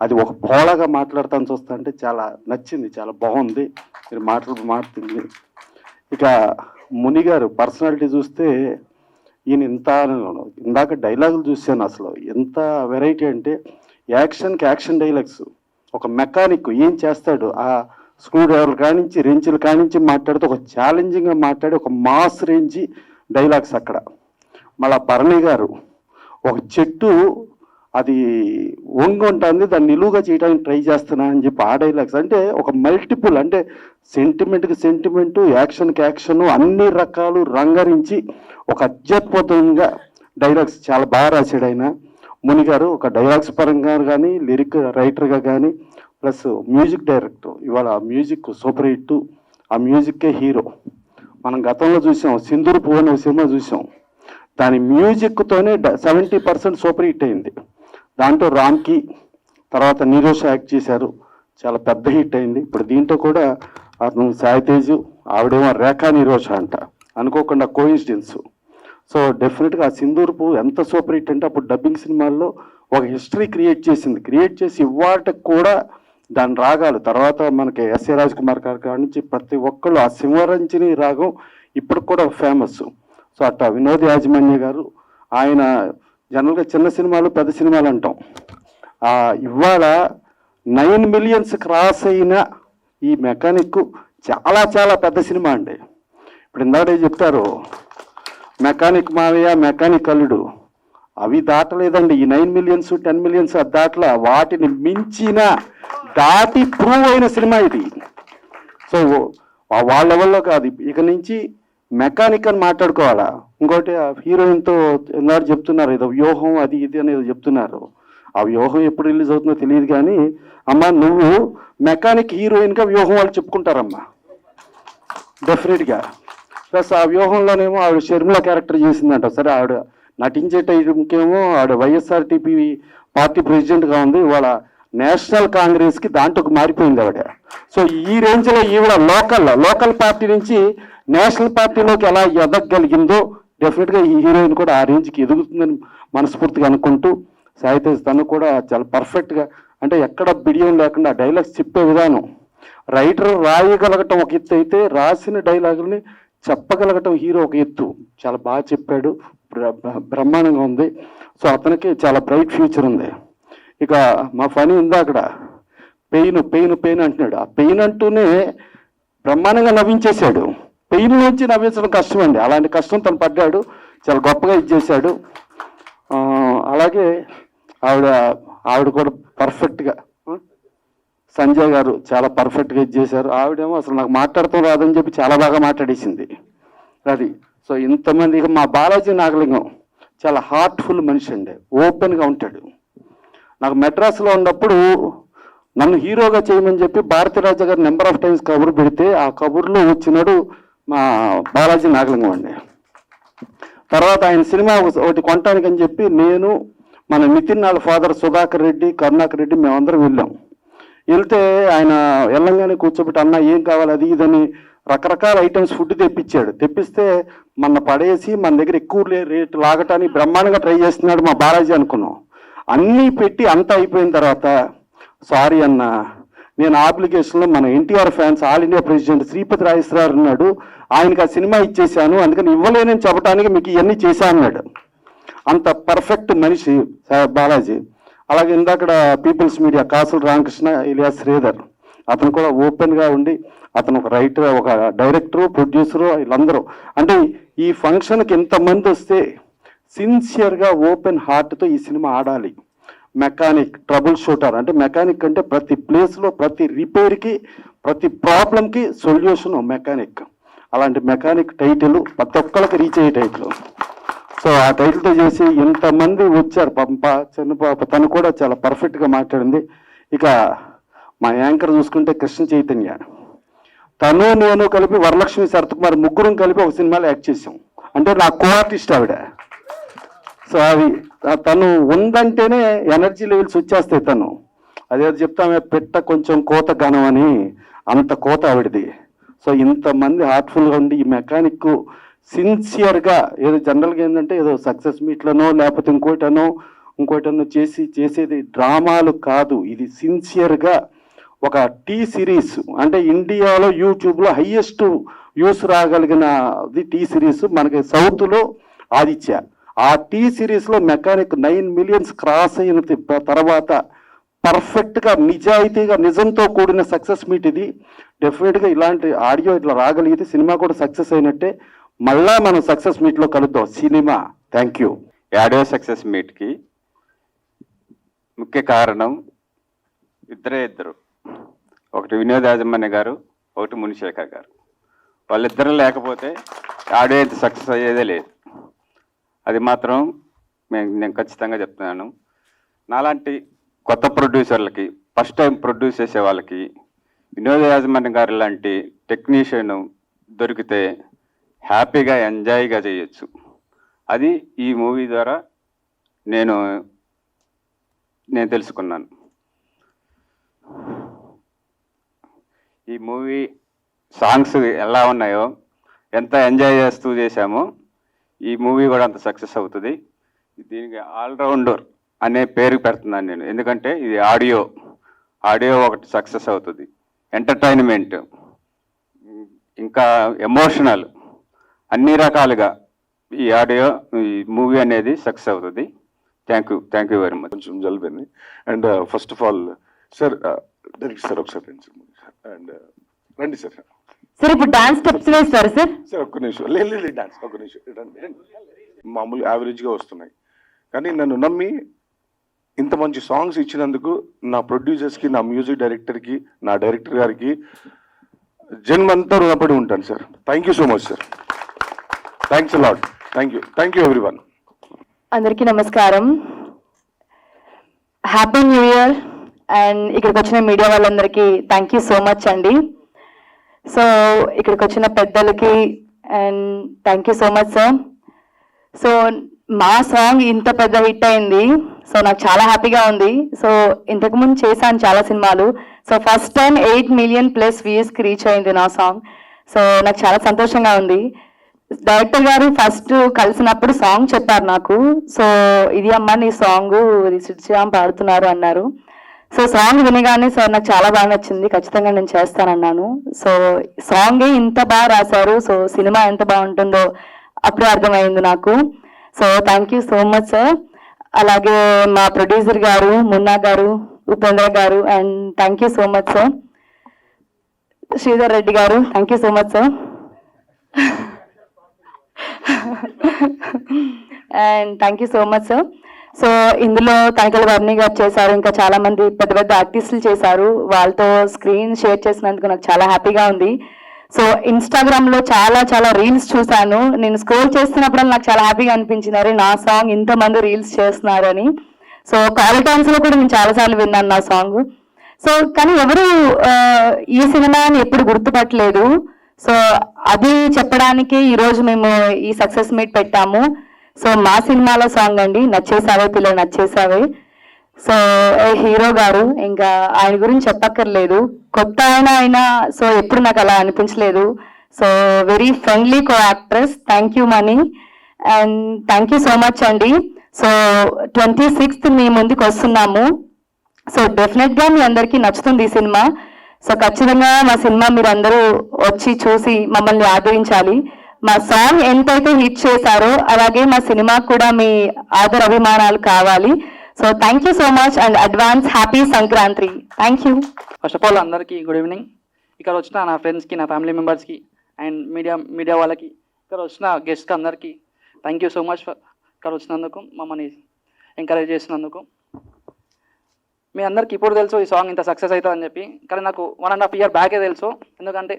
అది ఒక బోళగా మాట్లాడతాను చూస్తా అంటే చాలా నచ్చింది, చాలా బాగుంది మీరు మాట్లాడుతుంది. ఇక ముని గారు పర్సనాలిటీ చూస్తే ఈయన ఇందాక డైలాగులు చూశాను, అసలు ఎంత వెరైటీ అంటే యాక్షన్ డైలాగ్స్. ఒక మెకానిక్ ఏం చేస్తాడు, ఆ స్క్రూ డ్రైవర్ కానించి రెంచులు కానించి మాట్లాడితే ఒక ఛాలెంజింగ్గా మాట్లాడి ఒక మాస్ రేంజ్ డైలాగ్స్ అక్కడ. మళ్ళా భరణి గారు ఒక చెట్టు అది వంగి ఉంటుంది, దాన్ని నిలువుగా చేయడానికి ట్రై చేస్తున్నా అని చెప్పి ఆ డైలాగ్స్. అంటే ఒక మల్టిపుల్, అంటే సెంటిమెంట్కి సెంటిమెంటు, యాక్షన్కి యాక్షన్, అన్ని రకాలు రంగరించి ఒక అత్యద్భుతంగా డైలాగ్స్ చాలా బాగా రాశాడు ఆయన. ముని గారు ఒక డైలాగ్స్ పరంగా కానీ, లిరిక్ రైటర్గా కానీ, ప్లస్ మ్యూజిక్ డైరెక్టర్. ఇవాళ మ్యూజిక్ సూపర్ హిట్, ఆ మ్యూజిక్కే హీరో. మనం గతంలో చూసాం సింధూర్ పువ్వు అనే సినిమా చూసాం, దాని మ్యూజిక్తోనే 70% సూపర్ హిట్ అయింది. దాంట్లో రామ్కి తర్వాత నీరోష యాక్ట్ చేశారు, చాలా పెద్ద హిట్ అయింది. ఇప్పుడు దీంట్లో కూడా అతను సాయితేజు, ఆవిడేమో రేఖా నీరోష అంట, అనుకోకుండా కోయిన్సిడెన్స్. సో డెఫినెట్గా ఆ సింధూర్పు ఎంత సూపర్ హిట్ అంటే అప్పుడు డబ్బింగ్ సినిమాల్లో ఒక హిస్టరీ క్రియేట్ చేసి ఇవాళకి కూడా దాని రాగాలు తర్వాత మనకి ఎస్ఏ రాజ్ కుమార్ గారి కాడి నుంచి ప్రతి ఒక్కళ్ళు ఆ సింహరంజని రాగం ఇప్పుడు కూడా ఫేమస్. సో అట్లా వినోద్ యాజమాన్య గారు, ఆయన జనరల్గా చిన్న సినిమాలు పెద్ద సినిమాలు అంటాం, ఇవాళ 9 millions క్రాస్ అయిన ఈ మెకానిక్ చాలా చాలా పెద్ద సినిమా అండి. ఇప్పుడు ఇందాడే చెప్తారు మెకానిక్ మావయ్య, మెకానిక్ అల్లుడు, అవి దాటలేదండి. ఈ 9 millions 10 millions అది దాటలా, వాటిని మించిన దాటి ప్రూవ్ అయిన సినిమా ఇది. సో వాళ్ళ లెవెల్లో కాదు, ఇక నుంచి మెకానిక్ అని మాట్లాడుకోవాలా. ఇంకోటి హీరోయిన్తో ఎన్నాడు చెప్తున్నారు ఏదో వ్యూహం అది ఇది అనేది చెప్తున్నారు. ఆ వ్యూహం ఎప్పుడు రిలీజ్ అవుతుందో తెలియదు కానీ అమ్మ నువ్వు మెకానిక్ హీరోయిన్గా వ్యూహం వాళ్ళు చెప్పుకుంటారమ్మా డెఫినెట్గా. ప్లస్ ఆ వ్యూహంలోనేమో ఆవిడ షర్మిల క్యారెక్టర్ చేసిందంట. సరే ఆవిడ నటించే టైంకేమో ఆవిడ వైఎస్ఆర్టీపీ పార్టీ ప్రెసిడెంట్గా ఉంది, ఇవాళ నేషనల్ కాంగ్రెస్కి దాంట్లోకి మారిపోయింది ఆవిడ. సో ఈ రేంజ్లో ఈవిడ లోకల్ పార్టీ నుంచి నేషనల్ పార్టీలోకి ఎలా ఎదగగలిగిందో డెఫినెట్గా ఈ హీరోయిన్ కూడా ఆ రేంజ్కి ఎదుగుతుందని మనస్ఫూర్తిగా అనుకుంటూ, సాయితేజ్ తను కూడా చాలా పర్ఫెక్ట్గా, అంటే ఎక్కడ బిడియం లేకుండా డైలాగ్స్ చెప్పే విధానం, రైటర్ రాయగలగటం ఒక ఎత్తు అయితే రాసిన డైలాగుల్ని చెప్పగలగటం హీరో ఒక ఎత్తు. చాలా బాగా చెప్పాడు, బ్రహ్మాండంగా ఉంది. సో అతనికి చాలా బ్రైట్ ఫ్యూచర్ ఉంది. ఇక మా ఫనీ ఉందా అక్కడ పెయిన్ అంటున్నాడు, ఆ పెయిన్ అంటూనే బ్రహ్మాండంగా నవ్వించేశాడు. పెయిన్ నుంచి నవ్వించడం కష్టం అండి, అలాంటి కష్టం తను పడ్డాడు, చాలా గొప్పగా ఇచ్చేశాడు. అలాగే ఆవిడ కూడా పర్ఫెక్ట్గా, సంజయ్ గారు చాలా పర్ఫెక్ట్గా ఇచ్చేశారు. ఆవిడేమో అసలు నాకు మాట్లాడతాం రాదని చెప్పి చాలా బాగా మాట్లాడేసింది అది. సో ఇంతమంది, ఇక మా బాలాజీ నాగలింగం చాలా హార్ట్ఫుల్ మనిషి అండి, ఓపెన్గా ఉంటాడు. నాకు మెడ్రాస్లో ఉన్నప్పుడు నన్ను హీరోగా చేయమని చెప్పి భారతీరాజ గారు నెంబర్ ఆఫ్ టైమ్స్ కబురు పెడితే ఆ కబుర్లో వచ్చినాడు మా బాలాజీ నాగలింగం అండి. తర్వాత ఆయన సినిమా ఒకటి కొనటానికి అని చెప్పి నేను, మన నితిన్ వాళ్ళ ఫాదర్ సుధాకర్ రెడ్డి, కరుణాకర్ రెడ్డి మేమందరం వెళ్ళాం. వెళ్తే ఆయన వెళ్ళంగానే కూర్చోబెట్టి అన్న ఏం కావాలి అది ఇదని రకరకాల ఐటమ్స్ ఫుడ్ తెప్పించాడు. తెప్పిస్తే మన పడేసి మన దగ్గర ఎక్కువ రేటు లాగటానికి బ్రహ్మాండంగా ట్రై చేస్తున్నాడు మా బాలాజీ అనుకున్నాం. అన్నీ పెట్టి అంతా అయిపోయిన తర్వాత సారీ అన్న, నేను అప్లికేషన్లో మన NTR fans all India president Sripathi Rajeshwara Rao ఉన్నాడు, ఆయనకి ఆ సినిమా ఇచ్చేసాను, అందుకని ఇవ్వలేనని చెప్పడానికి మీకు ఇవన్నీ చేశా అన్నాడు. అంత పర్ఫెక్ట్ మనిషి బాలాజీ. అలాగే ఇందాక పీపుల్స్ మీడియా కాసుల రామకృష్ణ ఇలియాస్ శ్రీధర్, అతను కూడా ఓపెన్గా ఉండి అతను ఒక రైటర్, ఒక డైరెక్టరు, ప్రొడ్యూసరు, వీళ్ళందరూ అంటే ఈ ఫంక్షన్కి ఇంతమంది వస్తే సిన్సియర్గా ఓపెన్ హార్ట్తో ఈ సినిమా ఆడాలి. మెకానిక్, ట్రబుల్ షూటర్ అంటే మెకానిక్ అంటే ప్రతి ప్లేస్లో ప్రతి రిపేర్కి ప్రతి ప్రాబ్లంకి సొల్యూషన్ మెకానిక్. అలాంటి మెకానిక్ టైటిల్ ప్రతి ఒక్కరికి రీచ్ అయ్యే టైటిల్. సో ఆ టైటిల్తో చేసి ఇంతమంది వచ్చారు. చిన్న పాప తను కూడా చాలా పర్ఫెక్ట్గా మాట్లాడింది. ఇక మా యాంకర్ చూసుకుంటే కృష్ణ చైతన్య, తను నేను కలిపి వరలక్ష్మి శరత్కుమార్ ముగ్గురం కలిపి ఒక సినిమాలో యాక్ట్ చేసాం. అంటే నా కో ఆర్టిస్ట్ ఆవిడ. సో అది తను ఉందంటేనే ఎనర్జీ లెవెల్స్ వచ్చేస్తాయి. తను అదే చెప్తామే పెట్ట కొంచెం కోత ఘనం అని, అంత కోత ఆవిడది. సో ఇంతమంది హార్ట్ఫుల్గా ఉండి ఈ మెకానిక్ సిన్సియర్గా ఏదో జనరల్గా ఏంటంటే ఏదో సక్సెస్ మీట్లనో లేకపోతే ఇంకోటనో చేసేది డ్రామాలు కాదు. ఇది సిన్సియర్గా ఒక టీ సిరీస్ అంటే ఇండియాలో యూట్యూబ్లో హైయెస్ట్ వ్యూస్ రాగలిగినది టీ సిరీస్ మనకి సౌత్లో ఆదిత్య. ఆ టీ సిరీస్లో మెకానిక్ 9 మిలియన్స్ క్రాస్ అయిన తర్వాత పర్ఫెక్ట్గా నిజాయితీగా నిజంతో కూడిన సక్సెస్ మీట్ ఇది. డెఫినెట్గా ఇలాంటి ఆడియో ఇట్లా రాగలిగితే సినిమా కూడా సక్సెస్ అయినట్టే. మళ్ళా మనం సక్సెస్ మీట్లో కలుద్దాం cinema. Thank you. Audio success మీట్కి ముఖ్య కారణం ఇద్దరు, ఒకటి వినోద్ యాజమాన్య గారు, ఒకటి మునిశేఖర్ గారు. వాళ్ళిద్దరూ లేకపోతే ఆడియో ఇంత సక్సెస్ అయ్యేదే లేదు. అది మాత్రం నేను ఖచ్చితంగా చెప్తున్నాను. నాలాంటి కొత్త ప్రొడ్యూసర్లకి, ఫస్ట్ టైం ప్రొడ్యూస్ చేసే వాళ్ళకి వినోద యాజమాన్య గారు లాంటి టెక్నీషియన్ దొరికితే హ్యాపీగా ఎంజాయ్గా చేయొచ్చు. అది ఈ మూవీ ద్వారా నేను తెలుసుకున్నాను. ఈ మూవీ సాంగ్స్ ఎలా ఉన్నాయో, ఎంత ఎంజాయ్ చేస్తూ చేశామో ఈ మూవీ కూడా అంత సక్సెస్ అవుతుంది. దీనికి ఆల్రౌండర్ అనే పేరు పెడుతున్నాను నేను. ఎందుకంటే ఇది ఆడియో ఒకటి సక్సెస్ అవుతుంది, ఎంటర్టైన్మెంట్, ఇంకా ఎమోషనల్, అన్ని రకాలుగా ఈ మూవీ అనేది సక్సెస్ అవుతుంది. Thank you very much. కొంచెం జల్బెని. And first of all sir, direct sir ఒకసారి రండి సార్. అండ్ రండి సార్. సార్ ఇప్పుడు డాన్స్ స్టెప్స్ వేస్తారు సార్. సార్ ఒక్క నిమిషం, లేదు డాన్స్ ఒక్క నిమిషం రండి. మామూలు యావరేజ్గా వస్తున్నాయి, కానీ నన్ను నమ్మి ఇంత మంచి సాంగ్స్ ఇచ్చినందుకు నా ప్రొడ్యూసర్స్కి, నా మ్యూజిక్ డైరెక్టర్కి, నా డైరెక్టర్ గారికి జన్మంతా రుణపడి ఉంటాను sir. Thank you so much sir. Thanks a lot. Thank you everyone. అందరికీ నమస్కారం. Happy new year. అండ్ ఇక్కడికి వచ్చిన మీడియా వాళ్ళందరికీ థ్యాంక్ యూ సో మచ్ అండి. సో ఇక్కడికి వచ్చిన పెద్దలకి and thank you so much sir. So మా సాంగ్ ఇంత పెద్ద హిట్ అయింది. సో నాకు చాలా హ్యాపీగా ఉంది. సో ఇంతకుముందు చేశాను చాలా సినిమాలు. So first time 8 million plus వ్యూస్కి రీచ్ అయింది నా సాంగ్. సో నాకు చాలా సంతోషంగా ఉంది. డైరెక్టర్ గారు ఫస్ట్ కలిసినప్పుడు సాంగ్ చెప్పారు నాకు. సో ఇది అమ్మ నీ సాంగ్, ఇది శ్రీరామ్ పాడుతున్నారు అన్నారు. సో సాంగ్ వినగానే సార్ నాకు చాలా బాగా నచ్చింది, ఖచ్చితంగా నేను చేస్తానన్నాను. సో సాంగే ఇంత బాగా రాశారు. సో సినిమా ఎంత బాగుంటుందో అప్పుడే అర్థమైంది నాకు. So thank you so much sir. అలాగే మా ప్రొడ్యూసర్ గారు Munna garu, Upendra garu, and thank you so much sir. Sridhar Reddy garu, thank you so much sir. And thank you so much sir. So ఇందులో తనికల వర్ణి గారు చేశారు, ఇంకా చాలా మంది పెద్ద పెద్ద ఆర్టిస్టులు చేశారు. వాళ్ళతో స్క్రీన్ షేర్ చేసినందుకు నాకు చాలా హ్యాపీగా ఉంది. సో ఇన్స్టాగ్రామ్లో చాలా రీల్స్ చూశాను. నేను స్క్రోల్ చేస్తున్నప్పుడు నాకు చాలా హ్యాపీగా అనిపించింది, అరే నా సాంగ్ ఇంతమంది రీల్స్ చేస్తున్నారని. సో కాల్ టైమ్స్లో కూడా నేను చాలాసార్లు విన్నాను నా సాంగ్. సో కానీ ఎవరు ఈ సినిమాని ఎప్పుడు గుర్తుపట్టలేదు. సో అది చెప్పడానికి ఈరోజు మేము ఈ సక్సెస్ మీట్ పెట్టాము. సో మా సినిమాలో సాంగ్ అండి, నచ్చేసావే పిల్ల నచ్చేసావే. సో హీరో గారు ఇంకా ఆయన గురించి చెప్పక్కర్లేదు, కొత్త ఆయన. సో ఎప్పుడు నాకు అలా అనిపించలేదు. So very friendly co actress. Thank you money and thank you so much అండి. సో 26th మీ ముందుకు వస్తున్నాము. సో డెఫినెట్గా మీ అందరికీ నచ్చుతుంది ఈ సినిమా. సో ఖచ్చితంగా మా సినిమా మీరు అందరూ వచ్చి చూసి మమ్మల్ని ఆదరించాలి. మా సాంగ్ ఎంతైతే హిట్ చేశారో అలాగే మా సినిమా కూడా మీ ఆదర అభిమానాలు కావాలి. So thank you so much and advance happy Sankranti. Thank you. First of all అందరికీ గుడ్ ఈవినింగ్. ఇక్కడ వచ్చిన నా ఫ్రెండ్స్కి, నా ఫ్యామిలీ మెంబర్స్కి అండ్ మీడియా వాళ్ళకి, ఇక్కడ వచ్చిన గెస్ట్కి అందరికీ థ్యాంక్ యూ సో మచ్ ఇక్కడ వచ్చినందుకు, మమ్మల్ని ఎంకరేజ్ చేసినందుకు. మీ అందరికీ ఇప్పుడు తెలుసు ఈ సాంగ్ ఇంత సక్సెస్ అవుతుందని చెప్పి, కానీ నాకు 1.5 year బ్యాకే తెలుసు. ఎందుకంటే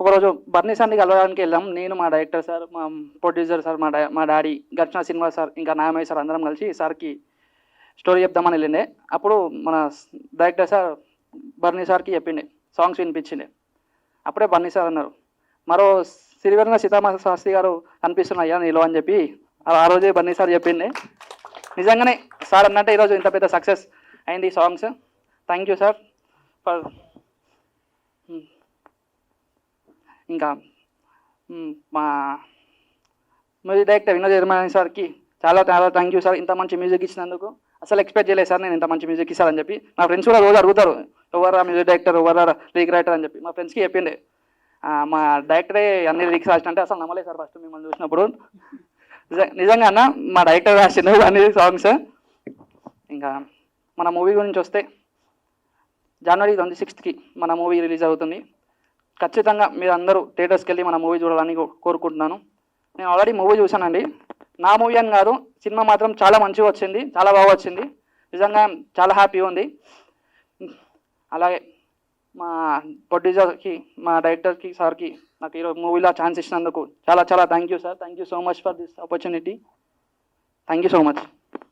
ఒకరోజు బర్నీ సార్ని కలవడానికి వెళ్ళాం. నేను, మా డైరెక్టర్ సార్, మా ప్రొడ్యూసర్ సార్, మా డాడీ, గర్చన సినిమా సార్, ఇంకా నాయమయ్య సార్ అందరం కలిసి సార్కి స్టోరీ చెప్దామని వెళ్ళిండే. అప్పుడు మన డైరెక్టర్ సార్ బర్నీ సార్కి చెప్పిండే, సాంగ్స్ వినిపించిండే. అప్పుడే బర్నీ సార్ అన్నారు, మరో సిరివెన్న సీతారామ శాస్త్రి గారు అనిపిస్తున్నాయ్యా నీలో అని చెప్పి ఆ రోజే బర్నీ సార్ చెప్పిండే. నిజంగానే సార్ అన్నట్టే ఈరోజు ఇంత పెద్ద సక్సెస్ అయింది ఈ songs. Thank you sir for. ఇంకా మా మ్యూజిక్ డైరెక్టర్ వినోద్ యజమాని సార్కి చాలా థ్యాంక్ యూ సార్. ఇంత మంచి మ్యూజిక్ ఇచ్చినందుకు అసలు ఎక్స్పెక్ట్ చేయలేదు సార్ నేను ఇంత మంచి మ్యూజిక్ ఇస్తారని చెప్పి. మా ఫ్రెండ్స్ కూడా రోజు అడుగుతారు ఎవరా మ్యూజిక్ డైరెక్టర్, ఎవరా లిరిక్ రైటర్ అని చెప్పి. మా ఫ్రెండ్స్కి చెప్పిండే, మా డైరెక్టరే అన్ని లిరిక్స్ రాసినంటే అసలు నమ్మలేదు సార్ ఫస్ట్ మిమ్మల్ని చూసినప్పుడు. నిజంగా అన్న మా డైరెక్టర్ రాసిండు అన్ని సాంగ్స్. ఇంకా మన మూవీ గురించి వస్తే January 26th మన మూవీ రిలీజ్ అవుతుంది. ఖచ్చితంగా మీరు అందరూ థియేటర్స్కి వెళ్ళి మన మూవీ చూడాలని కోరుకుంటున్నాను. నేను ఆల్రెడీ మూవీ చూశానండి. నా మూవీ అని కాదు, సినిమా మాత్రం చాలా మంచిగా వచ్చింది, చాలా బాగా వచ్చింది. నిజంగా చాలా హ్యాపీగా ఉంది. అలాగే మా ప్రొడ్యూసర్కి, మా డైరెక్టర్కి సార్కి నాకు ఈరోజు మూవీలో ఛాన్స్ ఇచ్చినందుకు చాలా thank you sir. Thank you so much for this opportunity. Thank you so much.